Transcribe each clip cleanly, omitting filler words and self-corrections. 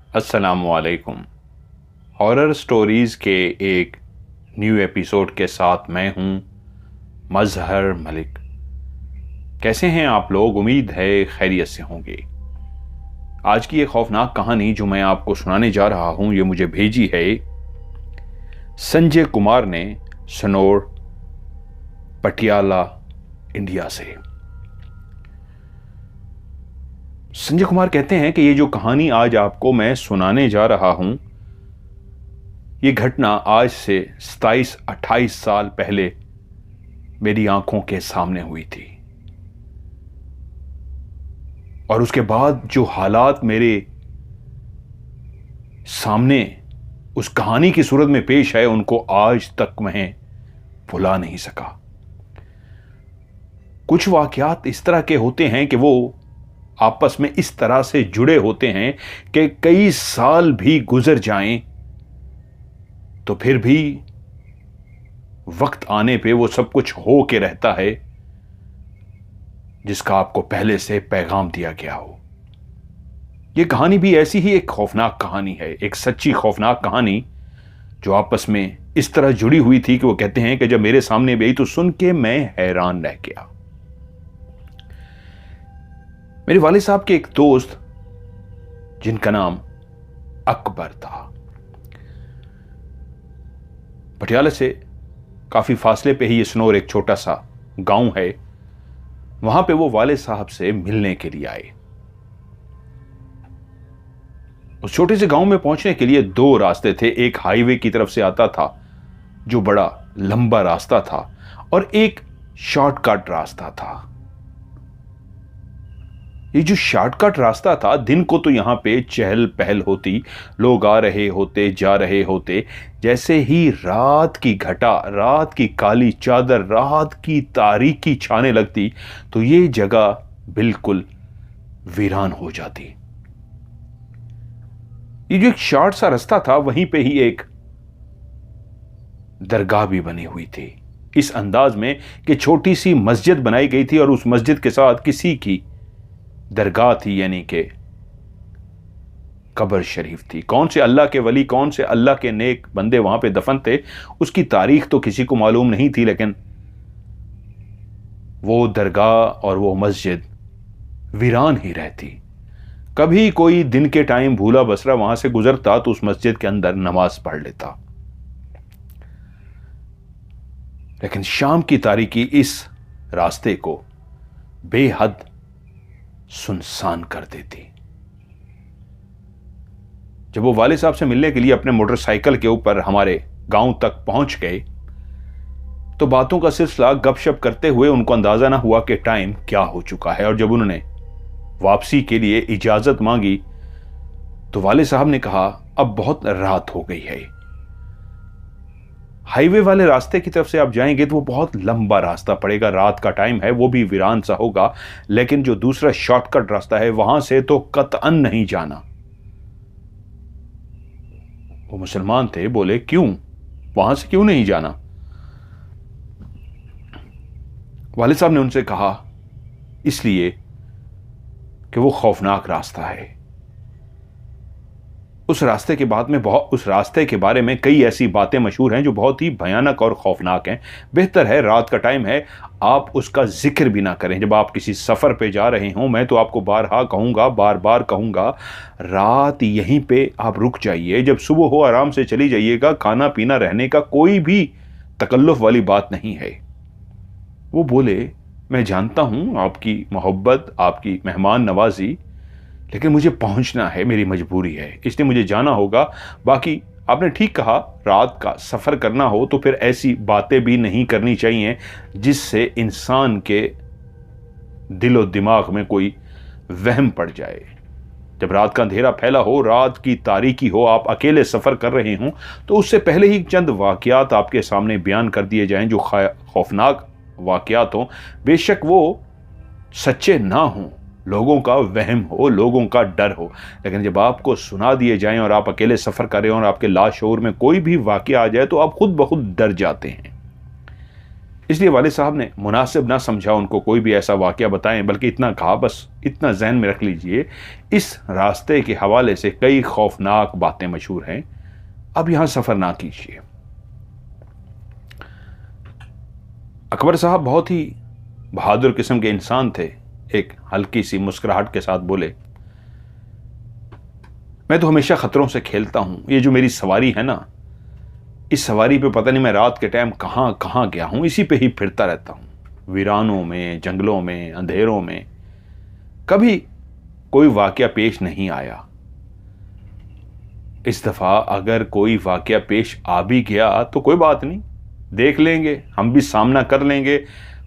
अस्सलामुअलैकुम। Horror stories के एक न्यू एपिसोड के साथ मैं हूं मजहर मलिक। कैसे हैं आप लोग? उम्मीद है खैरियत से होंगे। आज की एक खौफनाक कहानी जो मैं आपको सुनाने जा रहा हूं, ये मुझे भेजी है संजय कुमार ने, सनोर, पटियाला, इंडिया से। संजय कुमार कहते हैं कि ये जो कहानी आज आपको मैं सुनाने जा रहा हूं, ये घटना आज से 27-28 साल पहले मेरी आंखों के सामने हुई थी। और उसके बाद जो हालात मेरे सामने उस कहानी की सूरत में पेश है, उनको आज तक मैं भुला नहीं सका। कुछ वाकयात इस तरह के होते हैं कि वो आपस में इस तरह से जुड़े होते हैं कि कई साल भी गुजर जाएं तो फिर भी वक्त आने पे वो सब कुछ हो के रहता है जिसका आपको पहले से पैगाम दिया गया हो। ये कहानी भी ऐसी ही एक खौफनाक कहानी है, एक सच्ची खौफनाक कहानी जो आपस में इस तरह जुड़ी हुई थी कि वो कहते हैं कि जब मेरे सामने भी आई तो सुन के मैं हैरान रह गया। मेरे वालिद साहब के एक दोस्त जिनका नाम अकबर था, पटियाला से काफी फासले पे ही ये सनोर एक छोटा सा गांव है, वहां पे वो वालिद साहब से मिलने के लिए आए। उस छोटे से गांव में पहुंचने के लिए दो रास्ते थे। एक हाईवे की तरफ से आता था जो बड़ा लंबा रास्ता था, और एक शॉर्टकट रास्ता था। ये जो शॉर्टकट रास्ता था, दिन को तो यहां पे चहल पहल होती, लोग आ रहे होते, जा रहे होते। जैसे ही रात की घटा, रात की काली चादर, रात की तारीकी छाने लगती तो ये जगह बिल्कुल वीरान हो जाती। ये जो एक शॉर्ट सा रास्ता था, वहीं पे ही एक दरगाह भी बनी हुई थी, इस अंदाज में कि छोटी सी मस्जिद बनाई गई थी और उस मस्जिद के साथ किसी की दरगाह थी, यानी कि कब्र शरीफ थी। कौन से अल्लाह के वली, कौन से अल्लाह के नेक बंदे वहां पे दफन थे, उसकी तारीख तो किसी को मालूम नहीं थी, लेकिन वो दरगाह और वो मस्जिद वीरान ही रहती। कभी कोई दिन के टाइम भूला बसरा वहां से गुजरता तो उस मस्जिद के अंदर नमाज पढ़ लेता, लेकिन शाम की तारीकी इस रास्ते को बेहद सुनसान कर देती। जब वो वाले साहब से मिलने के लिए अपने मोटरसाइकिल के ऊपर हमारे गांव तक पहुंच गए तो बातों का सिलसिला गपशप करते हुए उनको अंदाजा ना हुआ कि टाइम क्या हो चुका है। और जब उन्होंने वापसी के लिए इजाजत मांगी तो वाले साहब ने कहा, अब बहुत रात हो गई है। हाईवे वाले रास्ते की तरफ से आप जाएंगे तो वो बहुत लंबा रास्ता पड़ेगा, रात का टाइम है, वो भी वीरान सा होगा। लेकिन जो दूसरा शॉर्टकट रास्ता है वहां से तो कतअन नहीं जाना। वो मुसलमान थे, बोले क्यों, वहां से क्यों नहीं जाना? वालिद साहब ने उनसे कहा, इसलिए कि वो खौफनाक रास्ता है। उस रास्ते के बारे में कई ऐसी बातें मशहूर हैं जो बहुत ही भयानक और खौफनाक हैं। बेहतर है, रात का टाइम है, आप उसका जिक्र भी ना करें। जब आप किसी सफ़र पे जा रहे हों, मैं तो आपको बारहा कहूँगा, बार बार कहूँगा, रात यहीं पे आप रुक जाइए। जब सुबह हो आराम से चली जाइएगा। खाना पीना रहने का कोई भी तकल्लुफ़ वाली बात नहीं है। वो बोले, मैं जानता हूँ आपकी मोहब्बत, आपकी मेहमान नवाजी, लेकिन मुझे पहुंचना है, मेरी मजबूरी है, इसलिए मुझे जाना होगा। बाकी आपने ठीक कहा, रात का सफ़र करना हो तो फिर ऐसी बातें भी नहीं करनी चाहिए जिससे इंसान के दिलो दिमाग में कोई वहम पड़ जाए। जब रात का अंधेरा फैला हो, रात की तारीकी हो, आप अकेले सफ़र कर रहे हों, तो उससे पहले ही चंद वाक़यात आपके सामने बयान कर दिए जाएं जो खौफनाक वाक़यात हों। बेशक वो सच्चे ना हों, लोगों का वहम हो, लोगों का डर हो, लेकिन जब आपको सुना दिए जाएं और आप अकेले सफ़र कर रहे हो और आपके लाशऊर में कोई भी वाक़या आ जाए तो आप खुद ब खुद डर जाते हैं। इसलिए वालिद साहब ने मुनासिब ना समझा उनको कोई भी ऐसा वाक़या बताएं, बल्कि इतना कहा, बस इतना जहन में रख लीजिए, इस रास्ते के हवाले से कई खौफनाक बातें मशहूर हैं, अब यहां सफ़र ना कीजिए। अकबर साहब बहुत ही बहादुर किस्म के इंसान थे। एक हल्की सी मुस्कुराहट के साथ बोले, मैं तो हमेशा ख़तरों से खेलता हूं। ये जो मेरी सवारी है ना, इस सवारी पे पता नहीं मैं रात के टाइम कहां कहां गया हूं, इसी पे ही फिरता रहता हूं, वीरानों में, जंगलों में, अंधेरों में। कभी कोई वाक़या पेश नहीं आया। इस दफ़ा अगर कोई वाक़या पेश आ भी गया तो कोई बात नहीं, देख लेंगे, हम भी सामना कर लेंगे,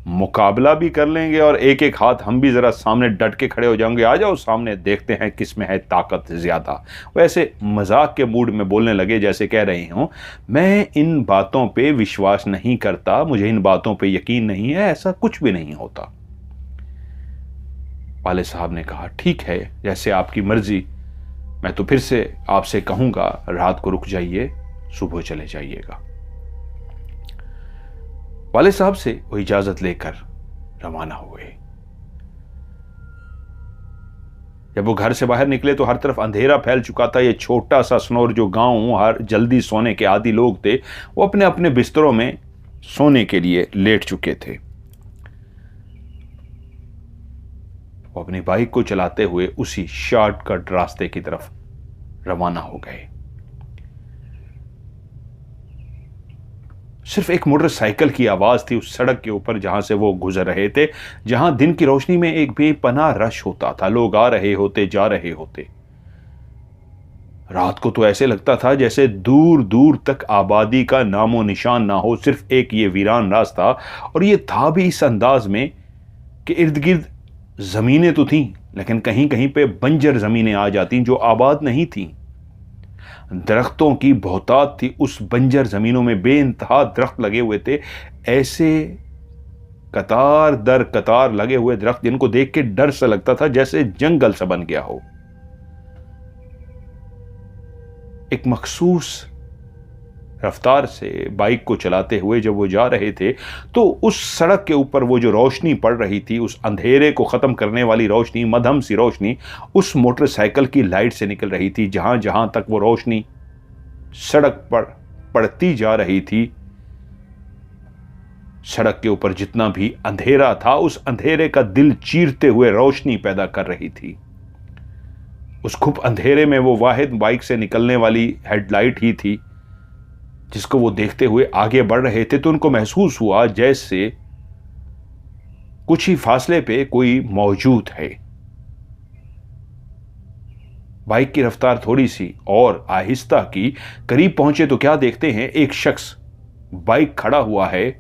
मुकाबला भी कर लेंगे, और एक एक हाथ हम भी ज़रा सामने डट के खड़े हो जाएंगे। आ जाओ सामने, देखते हैं किस में है ताकत ज़्यादा। वैसे मजाक के मूड में बोलने लगे, जैसे कह रहे हों, मैं इन बातों पे विश्वास नहीं करता, मुझे इन बातों पे यकीन नहीं है, ऐसा कुछ भी नहीं होता। वाले साहब ने कहा, ठीक है, जैसे आपकी मर्जी। मैं तो फिर से आपसे कहूँगा, रात को रुक जाइए, सुबह चले जाइएगा। वाले साहब से वो इजाजत लेकर रवाना हुए। जब वो घर से बाहर निकले तो हर तरफ अंधेरा फैल चुका था। ये छोटा सा स्नोर जो गांव, हर जल्दी सोने के आदी लोग थे, वो अपने अपने बिस्तरों में सोने के लिए लेट चुके थे। वो अपनी बाइक को चलाते हुए उसी शॉर्टकट रास्ते की तरफ रवाना हो गए। सिर्फ एक मोटरसाइकिल की आवाज थी उस सड़क के ऊपर जहां से वो गुजर रहे थे, जहां दिन की रोशनी में एक बेपनाह रश होता था, लोग आ रहे होते, जा रहे होते। रात को तो ऐसे लगता था जैसे दूर दूर तक आबादी का नामो निशान ना हो, सिर्फ एक ये वीरान रास्ता। और ये था भी इस अंदाज में कि इर्द गिर्द जमीनें तो थीं, लेकिन कहीं कहीं पे बंजर जमीनें आ जाती जो आबाद नहीं थीं। दरख्तों की बहुतात थी उस बंजर जमीनों में, बेइंतहा दरख्त लगे हुए थे, ऐसे कतार दर कतार लगे हुए दरख्त जिनको देख के डर सा लगता था जैसे जंगल सा बन गया हो। एक मखसूस रफ्तार से बाइक को चलाते हुए जब वो जा रहे थे तो उस सड़क के ऊपर वो जो रोशनी पड़ रही थी, उस अंधेरे को ख़त्म करने वाली रोशनी, मध्यम सी रोशनी उस मोटरसाइकिल की लाइट से निकल रही थी। जहां जहां तक वो रोशनी सड़क पर पड़ती जा रही थी, सड़क के ऊपर जितना भी अंधेरा था, उस अंधेरे का दिल चीरते हुए रोशनी पैदा कर रही थी। उस खूब अंधेरे में वो वाहिद बाइक से निकलने वाली हेडलाइट ही थी जिसको वो देखते हुए आगे बढ़ रहे थे। तो उनको महसूस हुआ जैसे कुछ ही फासले पे कोई मौजूद है। बाइक की रफ्तार थोड़ी सी और आहिस्ता की, करीब पहुंचे तो क्या देखते हैं, एक शख्स बाइक खड़ा हुआ है,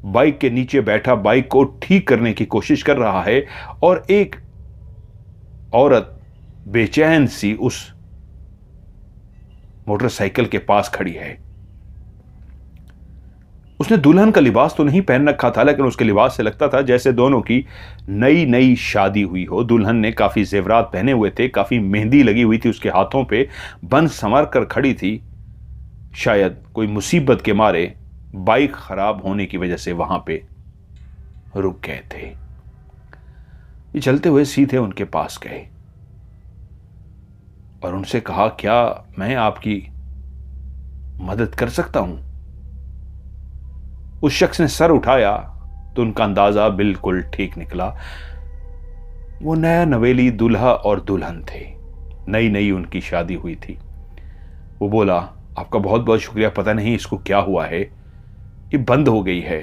बाइक के नीचे बैठा बाइक को ठीक करने की कोशिश कर रहा है, और एक औरत बेचैन सी उस मोटरसाइकिल के पास खड़ी है। उसने दुल्हन का लिबास तो नहीं पहन रखा था, लेकिन उसके लिबास से लगता था जैसे दोनों की नई नई शादी हुई हो। दुल्हन ने काफी जेवरात पहने हुए थे, काफी मेहंदी लगी हुई थी उसके हाथों पे, बन संवर कर खड़ी थी। शायद कोई मुसीबत के मारे बाइक खराब होने की वजह से वहां पे रुक गए थे। ये चलते हुए सीधे उनके पास गए और उनसे कहा, क्या मैं आपकी मदद कर सकता हूं? उस शख्स ने सर उठाया तो उनका अंदाजा बिल्कुल ठीक निकला। वो नया नवेली दूल्हा और दुल्हन थे, नई नई उनकी शादी हुई थी। वो बोला, आपका बहुत बहुत शुक्रिया, पता नहीं इसको क्या हुआ है, ये बंद हो गई है,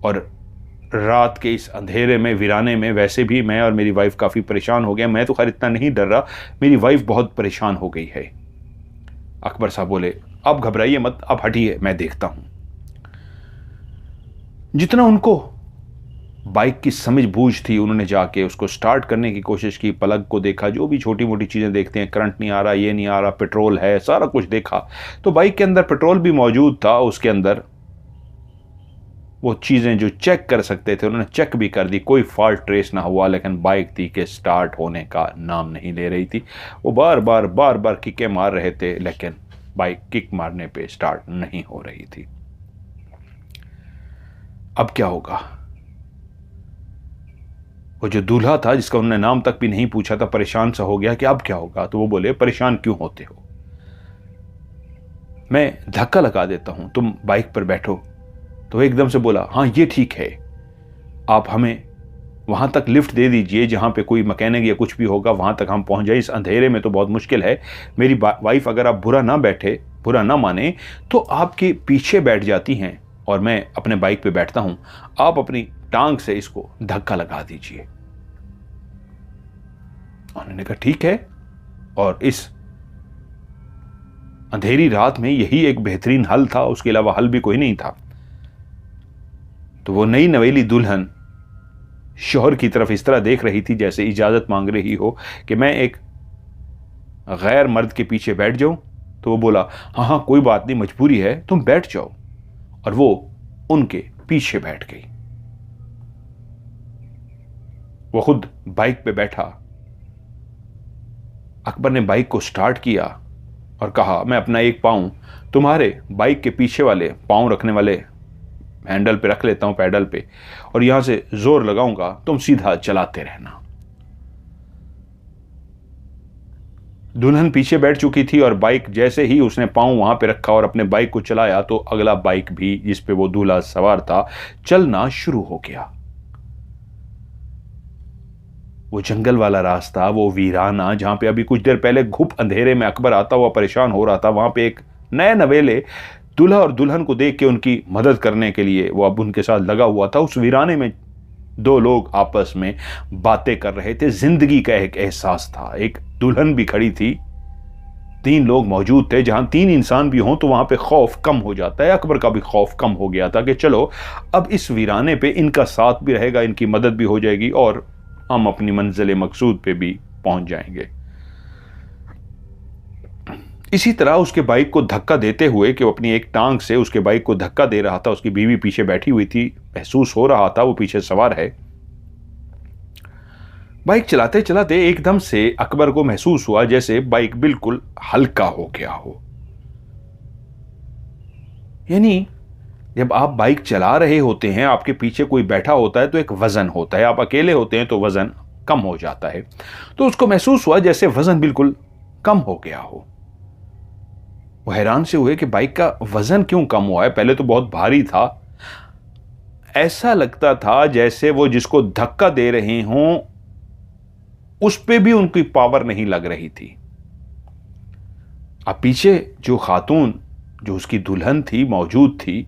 और रात के इस अंधेरे में, वीराने में वैसे भी मैं और मेरी वाइफ काफ़ी परेशान हो गए। मैं तो खैर इतना नहीं डर रहा, मेरी वाइफ बहुत परेशान हो गई है। अकबर साहब बोले, आप घबराइए मत, आप हटिए, मैं देखता हूं। जितना उनको बाइक की समझ बूझ थी, उन्होंने जाके उसको स्टार्ट करने की कोशिश की, प्लग को देखा, जो भी छोटी मोटी चीज़ें देखते हैं, करंट नहीं आ रहा, ये नहीं आ रहा, पेट्रोल है, सारा कुछ देखा। तो बाइक के अंदर पेट्रोल भी मौजूद था, उसके अंदर वो चीज़ें जो चेक कर सकते थे उन्होंने चेक भी कर दी, कोई फॉल्ट ट्रेस ना हुआ। लेकिन बाइक थी कि स्टार्ट होने का नाम नहीं ले रही थी। वो बार बार किकें मार रहे थे, लेकिन बाइक किक मारने पे स्टार्ट नहीं हो रही थी। अब क्या होगा? वो जो दूल्हा था, जिसका उन्होंने नाम तक भी नहीं पूछा था, परेशान सा हो गया कि अब क्या होगा। तो वो बोले, परेशान क्यों होते हो, मैं धक्का लगा देता हूं, तुम बाइक पर बैठो। तो वो एकदम से बोला, हाँ ये ठीक है, आप हमें वहां तक लिफ्ट दे दीजिए जहां पे कोई मैकेनिक या कुछ भी होगा, वहां तक हम पहुंच जाए। इस अंधेरे में तो बहुत मुश्किल है। मेरी वाइफ, अगर आप बुरा ना माने, तो आपके पीछे बैठ जाती हैं और मैं अपने बाइक पे बैठता हूं, आप अपनी टांग से इसको धक्का लगा दीजिए। उन्होंने कहा ठीक है, और इस अंधेरी रात में यही एक बेहतरीन हल था, उसके अलावा हल भी कोई नहीं था। तो वो नई नवेली दुल्हन शौहर की तरफ इस तरह देख रही थी जैसे इजाजत मांग रही हो कि मैं एक गैर मर्द के पीछे बैठ जाऊं। तो वो बोला, हाँ हाँ कोई बात नहीं, मजबूरी है, तुम बैठ जाओ। और वो उनके पीछे बैठ गई। वो खुद बाइक पे बैठा। अकबर ने बाइक को स्टार्ट किया और कहा, मैं अपना एक पांव तुम्हारे बाइक के पीछे वाले पांव रखने वाले हैंडल पे रख लेता हूं, पैडल पे, और यहां से जोर लगाऊंगा, तुम सीधा चलाते रहना। दुल्हन पीछे बैठ चुकी थी और बाइक जैसे ही उसने पांव वहां पे रखा और अपने बाइक को चलाया, तो अगला बाइक भी, जिस पे वो दूल्हा सवार था, चलना शुरू हो गया। वो जंगल वाला रास्ता, वो वीराना, जहां पे अभी कुछ देर पहले घुप अंधेरे में अकबर आता हुआ परेशान हो रहा था, वहां पे एक नए नवेले दूल्हा और दुल्हन को देख के उनकी मदद करने के लिए वो अब उनके साथ लगा हुआ था। उस वीराने में दो लोग आपस में बातें कर रहे थे, जिंदगी का एक एहसास था। एक दुल्हन भी खड़ी थी, 3 लोग मौजूद थे। जहां 3 इंसान भी हों तो वहां पे खौफ कम हो जाता है। अकबर का भी खौफ कम हो गया था कि चलो अब इस वीराने पे इनका साथ भी रहेगा, इनकी मदद भी हो जाएगी और हम अपनी मंजिल मकसूद पे भी पहुंच जाएंगे। इसी तरह उसके बाइक को धक्का देते हुए, कि वो अपनी एक टांग से उसके बाइक को धक्का दे रहा था, उसकी बीवी पीछे बैठी हुई थी, महसूस हो रहा था वो पीछे सवार है। बाइक चलाते चलाते एकदम से अकबर को महसूस हुआ जैसे बाइक बिल्कुल हल्का हो गया हो। यानी जब आप बाइक चला रहे होते हैं, आपके पीछे कोई बैठा होता है तो एक वजन होता है, आप अकेले होते हैं तो वजन कम हो जाता है। तो उसको महसूस हुआ जैसे वजन बिल्कुल कम हो गया हो। वो हैरान से हुए कि बाइक का वजन क्यों कम हुआ है, पहले तो बहुत भारी था। ऐसा लगता था जैसे वो जिसको धक्का दे रहे हों उस पे भी उनकी पावर नहीं लग रही थी। अब पीछे जो खातून, जो उसकी दुल्हन थी, मौजूद थी,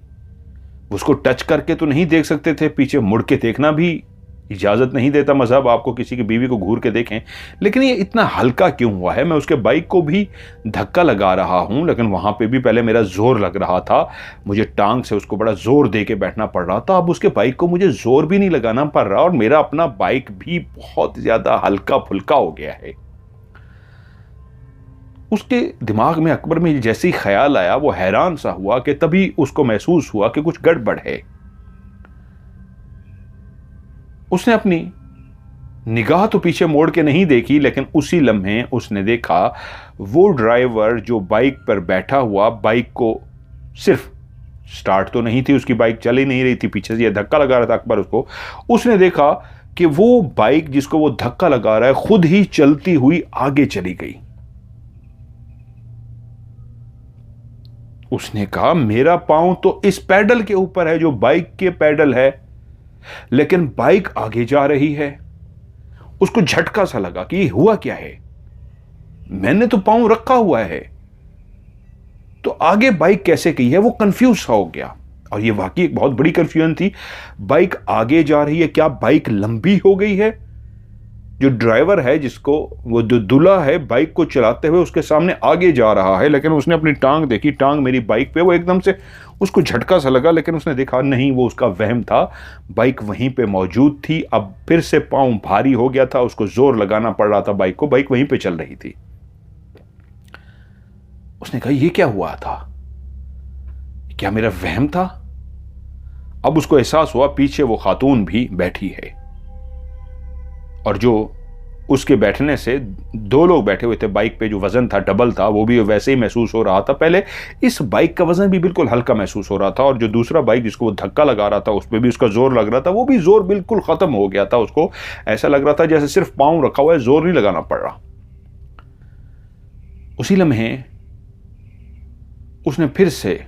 उसको टच करके तो नहीं देख सकते थे, पीछे मुड़ के देखना भी इजाजत नहीं देता मजहब, आपको किसी की बीवी को घूर के देखें। लेकिन ये इतना हल्का क्यों हुआ है? मैं उसके बाइक को भी धक्का लगा रहा हूं, लेकिन वहां पे भी पहले मेरा जोर लग रहा था, मुझे टांग से उसको बड़ा जोर दे के बैठना पड़ रहा था। अब उसके बाइक को मुझे जोर भी नहीं लगाना पड़ रहा और मेरा अपना बाइक भी बहुत ज्यादा हल्का फुल्का हो गया है। उसके दिमाग में, अकबर में जैसे ही ख्याल आया, वो हैरान सा हुआ कि तभी उसको महसूस हुआ कि कुछ गड़बड़ है। उसने अपनी निगाह तो पीछे मोड़ के नहीं देखी, लेकिन उसी लम्हे उसने देखा वो ड्राइवर जो बाइक पर बैठा हुआ, बाइक को सिर्फ स्टार्ट तो नहीं थी, उसकी बाइक चल ही नहीं रही थी, पीछे से ये धक्का लगा रहा था अकबर उसको। उसने देखा कि वो बाइक जिसको वो धक्का लगा रहा है खुद ही चलती हुई आगे चली गई। उसने कहा, मेरा पांव तो इस पैडल के ऊपर है जो बाइक के पैडल है, लेकिन बाइक आगे जा रही है। उसको झटका सा लगा कि ये हुआ क्या है, मैंने तो पांव रखा हुआ है तो आगे बाइक कैसे गई है? वो कंफ्यूज हो गया। और ये वाकई एक बहुत बड़ी कंफ्यूजन थी। बाइक आगे जा रही है, क्या बाइक लंबी हो गई है? जो ड्राइवर है, जिसको वो जो दूल्हा है बाइक को चलाते हुए, उसके सामने आगे जा रहा है, लेकिन उसने अपनी टांग देखी, टांग मेरी बाइक पे। वो एकदम से उसको झटका सा लगा, लेकिन उसने देखा नहीं, वो उसका वहम था, बाइक वहीं पे मौजूद थी। अब फिर से पांव भारी हो गया था, उसको जोर लगाना पड़ रहा था बाइक को, बाइक वहीं पे चल रही थी। उसने कहा, ये क्या हुआ था? क्या मेरा वहम था? अब उसको एहसास हुआ पीछे वो खातून भी बैठी है और जो उसके बैठने से, दो लोग बैठे हुए थे बाइक पे, जो वजन था डबल था, वो भी वैसे ही महसूस हो रहा था। पहले इस बाइक का वजन भी बिल्कुल हल्का महसूस हो रहा था, और जो दूसरा बाइक जिसको वो धक्का लगा रहा था उस पर भी उसका जोर लग रहा था, वो भी जोर बिल्कुल खत्म हो गया था। उसको ऐसा लग रहा था जैसे सिर्फ पांव रखा हुआ है, जोर नहीं लगाना पड़ रहा। उसी लम्हे उसने फिर से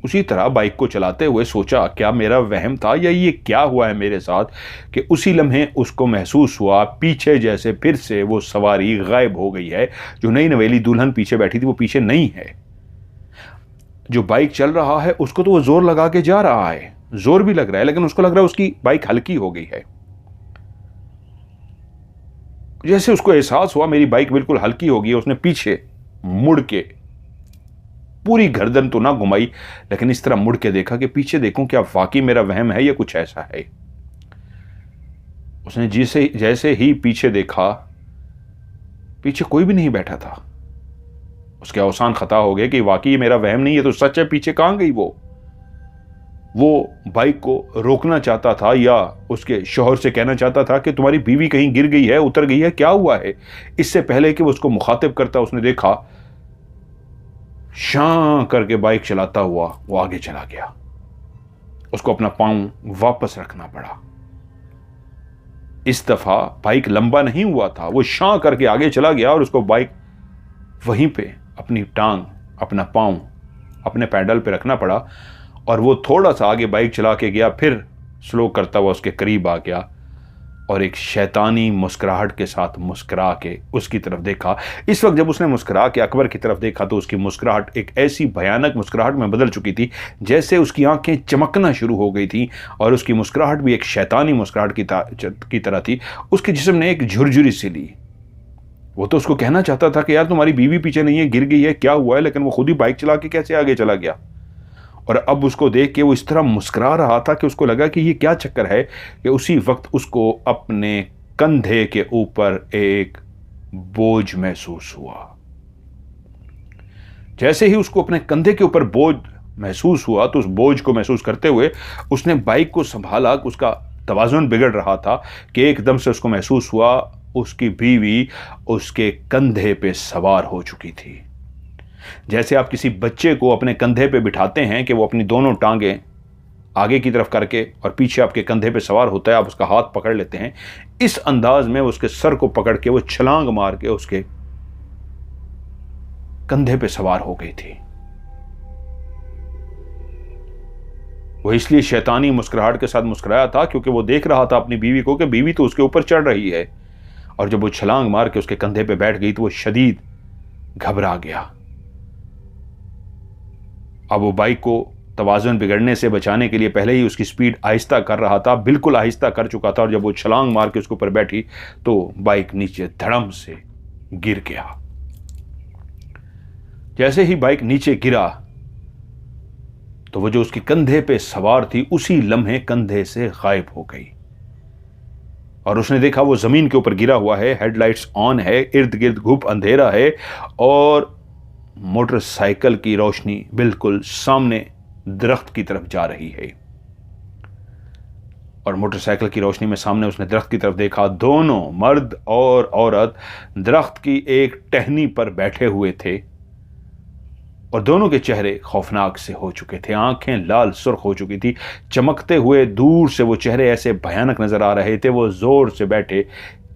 उसी तरह बाइक को चलाते हुए सोचा, क्या मेरा वहम था या ये क्या हुआ है मेरे साथ, कि उसी लम्हे उसको महसूस हुआ पीछे जैसे फिर से वो सवारी गायब हो गई है। जो नई नवेली दुल्हन पीछे बैठी थी वो पीछे नहीं है। जो बाइक चल रहा है उसको तो वो जोर लगा के जा रहा है, जोर भी लग रहा है, लेकिन उसको लग रहा है उसकी बाइक हल्की हो गई है। जैसे उसको एहसास हुआ मेरी बाइक बिल्कुल हल्की हो गई है, उसने पीछे मुड़ के, पूरी गर्दन तो ना घुमाई, लेकिन इस तरह मुड़ के देखा कि पीछे देखूं क्या वाकई मेरा वहम है या कुछ ऐसा है। उसने जैसे ही पीछे देखा, पीछे कोई भी नहीं बैठा था। उसके अवसान खता हो गए कि वाकई मेरा वहम नहीं है तो सच है। पीछे कहां गई वो बाइक को रोकना चाहता था या उसके शौहर से कहना चाहता था कि तुम्हारी बीवी कहीं गिर गई है, उतर गई है, क्या हुआ है। इससे पहले कि वो उसको मुखातिब करता, उसने देखा शां करके बाइक चलाता हुआ वो आगे चला गया। उसको अपना पांव वापस रखना पड़ा। इस दफा बाइक लंबा नहीं हुआ था, वो शां करके आगे चला गया और उसको बाइक वहीं पे अपनी टांग, अपना पांव अपने पैडल पे रखना पड़ा। और वो थोड़ा सा आगे बाइक चला के गया, फिर स्लो करता हुआ उसके करीब आ गया और एक शैतानी मुस्कुराहट के साथ मुस्कुरा के उसकी तरफ देखा। इस वक्त जब उसने मुस्कुरा के अकबर की तरफ देखा तो उसकी मुस्कुराहट एक ऐसी भयानक मुस्कुराहट में बदल चुकी थी जैसे उसकी आंखें चमकना शुरू हो गई थी, और उसकी मुस्कुराहट भी एक शैतानी मुस्कुराहट की तरह थी। उसके जिस्म ने एक झुरझुरी सी ली। वो तो उसको कहना चाहता था कि यार तुम्हारी बीवी पीछे नहीं है, गिर गई है, क्या हुआ है, लेकिन वो खुद ही बाइक चला के कैसे आगे चला गया। और अब उसको देख के वो इस तरह मुस्कुरा रहा था कि उसको लगा कि ये क्या चक्कर है, कि उसी वक्त उसको अपने कंधे के ऊपर एक बोझ महसूस हुआ। जैसे ही उसको अपने कंधे के ऊपर बोझ महसूस हुआ तो उस बोझ को महसूस करते हुए उसने बाइक को संभाला। उसका तवाज़ुन बिगड़ रहा था कि एकदम से उसको महसूस हुआ उसकी बीवी उसके कंधे पे सवार हो चुकी थी। जैसे आप किसी बच्चे को अपने कंधे पे बिठाते हैं कि वो अपनी दोनों टांगें आगे की तरफ करके और पीछे आपके कंधे पे सवार होता है, आप उसका हाथ पकड़ लेते हैं, इस अंदाज में उसके सर को पकड़ के वो छलांग मार के उसके कंधे पे सवार हो गई थी। वो इसलिए शैतानी मुस्कुराहट के साथ मुस्कुराया था क्योंकि वो देख रहा था अपनी बीवी को कि बीवी तो उसके ऊपर चढ़ रही है, और जब वो छलांग मार के उसके कंधे पे बैठ गई तो वो शदीद घबरा गया। अब वो बाइक को तवाज़ुन बिगड़ने से बचाने के लिए पहले ही उसकी स्पीड आहिस्ता कर रहा था, बिल्कुल आहिस्ता कर चुका था, और जब वो छलांग मार के उसके ऊपर बैठी तो बाइक नीचे धड़म से गिर गया। जैसे ही बाइक नीचे गिरा तो वो जो उसके कंधे पे सवार थी उसी लम्हे कंधे से गायब हो गई, और उसने देखा वो जमीन के ऊपर गिरा हुआ है, हेडलाइट्स ऑन है, इर्द गिर्द घुप अंधेरा है, और मोटरसाइकिल की रोशनी बिल्कुल सामने दरख्त की तरफ जा रही है। और मोटरसाइकिल की रोशनी में सामने उसने दरख्त की तरफ देखा। दोनों मर्द और औरत दरख्त की एक टहनी पर बैठे हुए थे, और दोनों के चेहरे खौफनाक से हो चुके थे, आंखें लाल सुर्ख हो चुकी थी, चमकते हुए दूर से वो चेहरे ऐसे भयानक नजर आ रहे थे। वो जोर से बैठे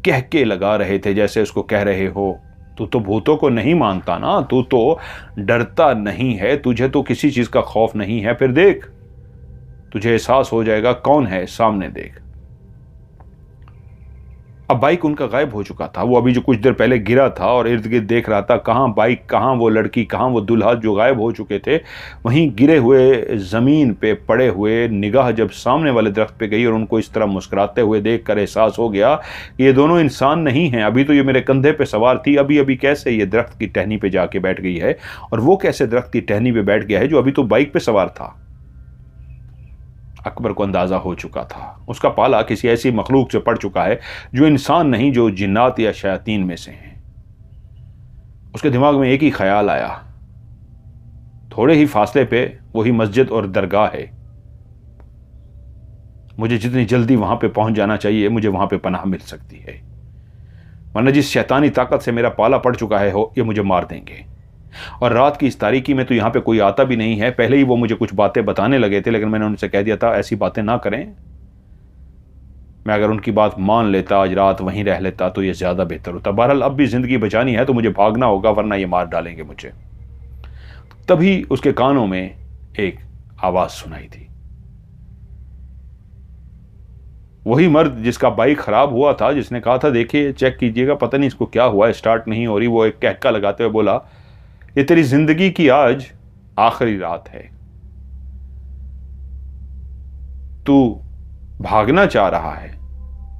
कहके लगा रहे थे जैसे उसको कह रहे हो, तू तो भूतों को नहीं मानता ना, तू तो डरता नहीं है, तुझे तो किसी चीज का खौफ नहीं है, फिर देख तुझे एहसास हो जाएगा कौन है सामने, देख। अब बाइक उनका गायब हो चुका था। वो अभी जो कुछ देर पहले गिरा था और इर्द गिर्द देख रहा था, कहां बाइक, कहां वो लड़की, कहां वो दूल्हा जो गायब हो चुके थे। वहीं गिरे हुए जमीन पे पड़े हुए निगाह जब सामने वाले दरख्त पे गई और उनको इस तरह मुस्कुराते हुए देखकर एहसास हो गया कि ये दोनों इंसान नहीं हैं। अभी तो ये मेरे कंधे पे सवार थी, अभी अभी कैसे ये दरख्त की टहनी पे जाके बैठ गई है, और वो कैसे दरख्त की टहनी पे बैठ गया है जो अभी तो बाइक पे सवार था। अकबर को अंदाजा हो चुका था उसका पाला किसी ऐसी मखलूक से पड़ चुका है जो इंसान नहीं, जो जिन्नात या शयातीन में से हैं। उसके दिमाग में एक ही ख्याल आया, थोड़े ही फासले पे वही मस्जिद और दरगाह है, मुझे जितनी जल्दी वहां पे पहुंच जाना चाहिए, मुझे वहां पे पनाह मिल सकती है। वरना जिस शैतानी ताकत से मेरा पाला पड़ चुका है हो, ये मुझे मार देंगे। और रात की इस तारीकी में तो यहाँ पे कोई आता भी नहीं है। पहले ही वो मुझे कुछ बातें बताने लगे थे, लेकिन मैंने उनसे कह दिया था ऐसी बातें ना करें। मैं अगर उनकी बात मान लेता, आज रात वहीं रह लेता, तो ये ज़्यादा बेहतर होता। बहरहाल अब भी ज़िंदगी बचानी है तो मुझे भागना होगा, वरना ये मार डालेंगे मुझे। तभी उसके कानों में एक आवाज़ सुनाई थी। वही मर्द जिसका बाइक खराब हुआ था, जिसने कहा था देखिए चेक कीजिएगा, पता नहीं इसको क्या हुआ है, स्टार्ट नहीं हो रही। वो एक कहका लगाते हुए बोला, ये तेरी जिंदगी की आज आखिरी रात है। तू भागना चाह रहा है,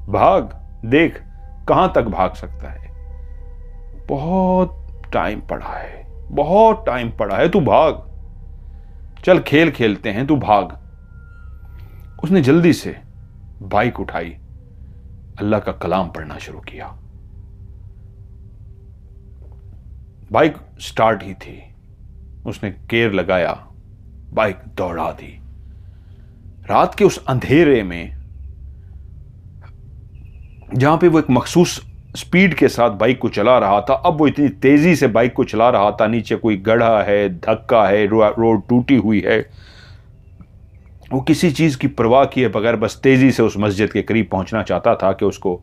भाग, देख कहां तक भाग सकता है। बहुत टाइम पड़ा है, बहुत टाइम पड़ा है, तू भाग, चल खेल खेलते हैं, तू भाग। उसने जल्दी से बाइक उठाई, अल्लाह का कलाम पढ़ना शुरू किया। बाइक स्टार्ट ही थी, उसने गियर लगाया, बाइक दौड़ा दी। रात के उस अंधेरे में जहां पे वो एक मखसूस स्पीड के साथ बाइक को चला रहा था, अब वो इतनी तेजी से बाइक को चला रहा था, नीचे कोई गड्ढा है, धक्का है, रोड टूटी हुई है। वो किसी चीज की परवाह किए बगैर बस तेजी से उस मस्जिद के करीब पहुंचना चाहता था कि उसको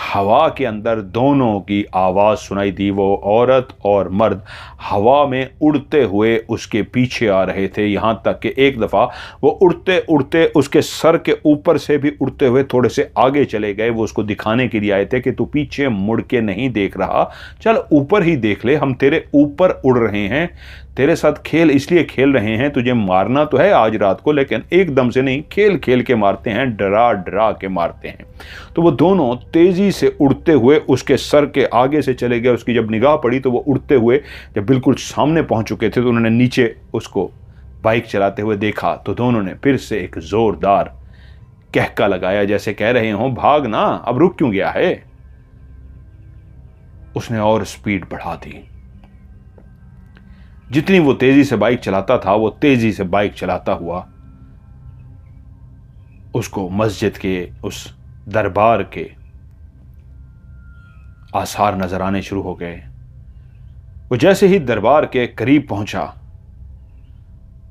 हवा के अंदर दोनों की आवाज़ सुनाई दी। वो औरत और मर्द हवा में उड़ते हुए उसके पीछे आ रहे थे। यहाँ तक कि एक दफ़ा वो उड़ते उड़ते उसके सर के ऊपर से भी उड़ते हुए थोड़े से आगे चले गए। वो उसको दिखाने के लिए आए थे कि तू पीछे मुड़ के नहीं देख रहा, चल ऊपर ही देख ले, हम तेरे ऊपर उड़ रहे हैं, तेरे साथ खेल इसलिए खेल रहे हैं, तुझे मारना तो है आज रात को, लेकिन एकदम से नहीं, खेल खेल के मारते हैं, डरा डरा के मारते हैं। तो वो दोनों तेजी से उड़ते हुए उसके सर के आगे से चले गए। उसकी जब निगाह पड़ी तो वो उड़ते हुए जब बिल्कुल सामने पहुंच चुके थे तो उन्होंने नीचे उसको बाइक चलाते हुए देखा तो दोनों ने फिर से एक जोरदार कहका लगाया, जैसे कह रहे हों भाग ना, अब रुक क्यों गया है। उसने और स्पीड बढ़ा दी। जितनी वो तेजी से बाइक चलाता था, वो तेजी से बाइक चलाता हुआ उसको मस्जिद के उस दरबार के आसार नजर आने शुरू हो गए। वो जैसे ही दरबार के करीब पहुंचा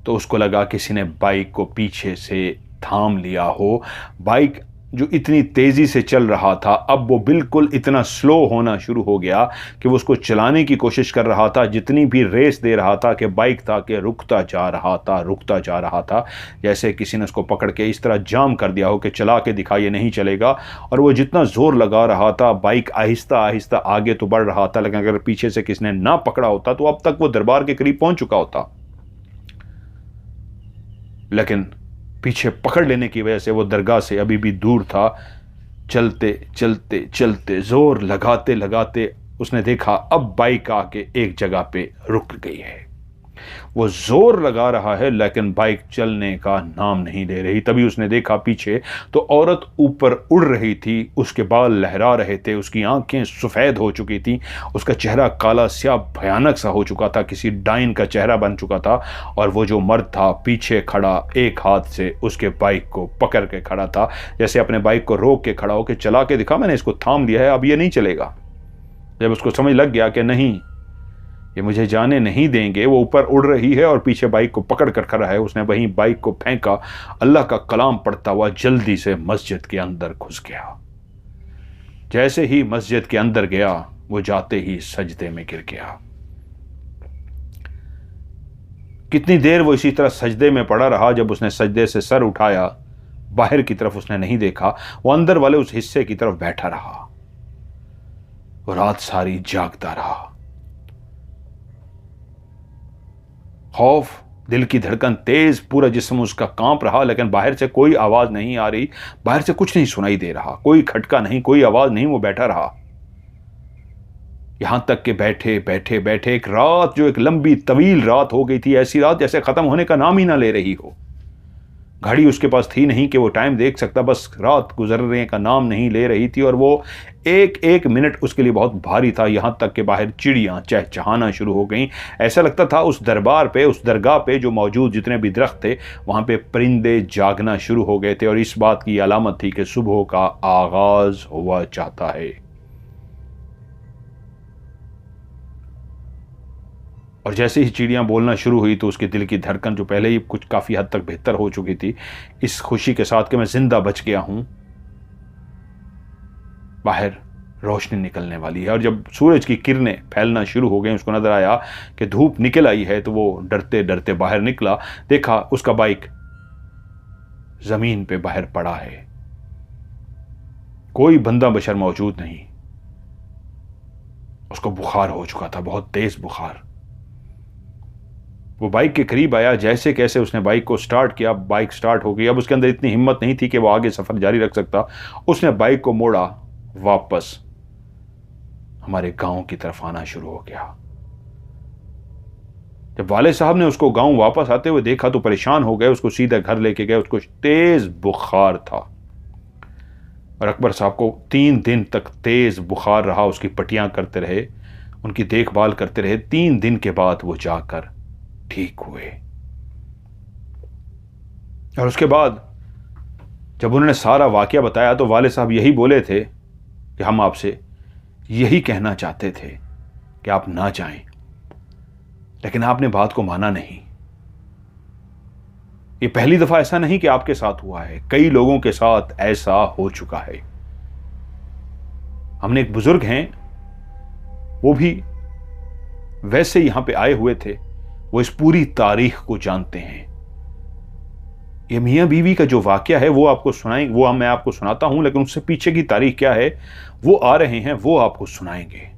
तो उसको लगा किसी ने बाइक को पीछे से थाम लिया हो। बाइक जो इतनी तेजी से चल रहा था, अब वो बिल्कुल इतना स्लो होना शुरू हो गया कि वो उसको चलाने की कोशिश कर रहा था। जितनी भी रेस दे रहा था कि बाइक था कि रुकता जा रहा था, रुकता जा रहा था, जैसे किसी ने उसको पकड़ के इस तरह जाम कर दिया हो कि चला के दिखा, ये नहीं चलेगा। और वो जितना जोर लगा रहा था, बाइक आहिस्ता आहिस्ता आगे तो बढ़ रहा था, लेकिन अगर पीछे से किसी ने ना पकड़ा होता तो अब तक वो दरबार के करीब पहुंच चुका होता। लेकिन पीछे पकड़ लेने की वजह से वो दरगाह से अभी भी दूर था। चलते चलते चलते जोर लगाते लगाते उसने देखा अब बाइक आके एक जगह पे रुक गई है। वो जोर लगा रहा है लेकिन बाइक चलने का नाम नहीं ले रही। तभी उसने देखा पीछे तो औरत ऊपर उड़ रही थी, उसके बाल लहरा रहे थे, उसकी आंखें सफ़ेद हो चुकी थी, उसका चेहरा काला स्याह भयानक सा हो चुका था, किसी डाइन का चेहरा बन चुका था। और वो जो मर्द था पीछे खड़ा, एक हाथ से उसके बाइक को पकड़ के खड़ा था, जैसे अपने बाइक को रोक के खड़ा हो कि चला के दिखा, मैंने इसको थाम लिया है, अब ये नहीं चलेगा। जब उसको समझ लग गया कि नहीं, ये मुझे जाने नहीं देंगे, वो ऊपर उड़ रही है और पीछे बाइक को पकड़ कर खड़ा है, उसने वहीं बाइक को फेंका, अल्लाह का कलाम पढ़ता हुआ जल्दी से मस्जिद के अंदर घुस गया। जैसे ही मस्जिद के अंदर गया, वो जाते ही सजदे में गिर गया। कितनी देर वो इसी तरह सजदे में पड़ा रहा। जब उसने सजदे से सर उठाया, बाहर की तरफ उसने नहीं देखा, वो अंदर वाले उस हिस्से की तरफ बैठा रहा। वो रात सारी जागता रहा। खौफ, दिल की धड़कन तेज, पूरा जिस्म उसका कांप रहा, लेकिन बाहर से कोई आवाज नहीं आ रही, बाहर से कुछ नहीं सुनाई दे रहा, कोई खटका नहीं, कोई आवाज नहीं। वो बैठा रहा यहां तक कि बैठे बैठे बैठे एक रात, जो एक लंबी तवील रात हो गई थी, ऐसी रात जैसे खत्म होने का नाम ही ना ले रही हो। घड़ी उसके पास थी नहीं कि वो टाइम देख सकता, बस रात गुजरने का नाम नहीं ले रही थी। और वो एक एक मिनट उसके लिए बहुत भारी था। यहाँ तक कि बाहर चिड़ियाँ चहचहाना शुरू हो गईं। ऐसा लगता था उस दरबार पे, उस दरगाह पे जो मौजूद जितने भी दरख्त थे, वहाँ पे परिंदे जागना शुरू हो गए थे। और इस बात की अलामत थी कि सुबह का आगाज़ हुआ चाहता है। और जैसे ही चिड़ियाँ बोलना शुरू हुई तो उसके दिल की धड़कन, जो पहले ही कुछ काफ़ी हद तक बेहतर हो चुकी थी, इस खुशी के साथ कि मैं ज़िंदा बच गया हूँ, बाहर रोशनी निकलने वाली है। और जब सूरज की किरणें फैलना शुरू हो गई, उसको नज़र आया कि धूप निकल आई है, तो वो डरते डरते बाहर निकला। देखा उसका बाइक ज़मीन पे बाहर पड़ा है, कोई बंदा बशर मौजूद नहीं। उसको बुखार हो चुका था, बहुत तेज बुखार। वो बाइक के करीब आया, जैसे कैसे उसने बाइक को स्टार्ट किया, बाइक स्टार्ट हो गई। अब उसके अंदर इतनी हिम्मत नहीं थी कि वो आगे सफर जारी रख सकता। उसने बाइक को मोड़ा, वापस हमारे गांव की तरफ आना शुरू हो गया। जब वाले साहब ने उसको गांव वापस आते हुए देखा तो परेशान हो गए, उसको सीधा घर लेके गए। उसको तेज बुखार था और अकबर साहब को 3 दिन तक तेज बुखार रहा। उसकी पट्टियां करते रहे, उनकी देखभाल करते रहे। 3 दिन के बाद वो जाकर ठीक हुए। और उसके बाद जब उन्होंने सारा वाकया बताया तो वाले साहब यही बोले थे कि हम आपसे यही कहना चाहते थे कि आप ना जाएं, लेकिन आपने बात को माना नहीं। ये पहली दफा ऐसा नहीं कि आपके साथ हुआ है, कई लोगों के साथ ऐसा हो चुका है। हमने एक बुजुर्ग हैं, वो भी वैसे यहां पे आए हुए थे, वो इस पूरी तारीख को जानते हैं। ये मियां बीवी का जो वाकया है वो आपको सुनाएंगे, वो मैं आपको सुनाता हूं, लेकिन उससे पीछे की तारीख क्या है वो आ रहे हैं, वो आपको सुनाएंगे।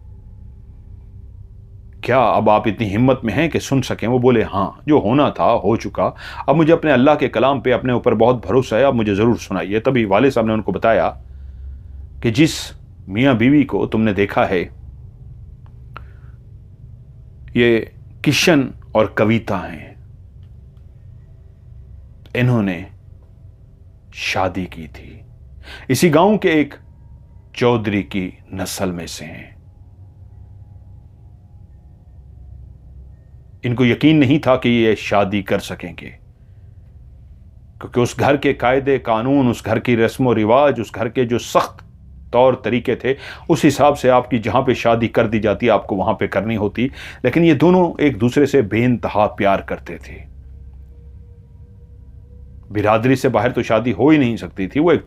क्या अब आप इतनी हिम्मत में हैं कि सुन सकें? वो बोले हाँ, जो होना था हो चुका। अब मुझे अपने अल्लाह के कलाम पे अपने ऊपर बहुत भरोसा है, अब मुझे ज़रूर सुनाइए। तभी वाले साहब ने उनको बताया कि जिस मियाँ बीवी को तुमने देखा है, ये किशन और कविता हैं। इन्होंने शादी की थी, इसी गांव के एक चौधरी की नस्ल में से हैं। इनको यकीन नहीं था कि ये शादी कर सकेंगे, क्योंकि उस घर के कायदे कानून, उस घर की रस्म व रिवाज, उस घर के जो सख्त तौर तरीके थे, उस हिसाब से आपकी जहां पे शादी कर दी जाती आपको वहां पे करनी होती। लेकिन ये दोनों एक दूसरे से बेइंतहा प्यार करते थे। बिरादरी से बाहर तो शादी हो ही नहीं सकती थी। वो एक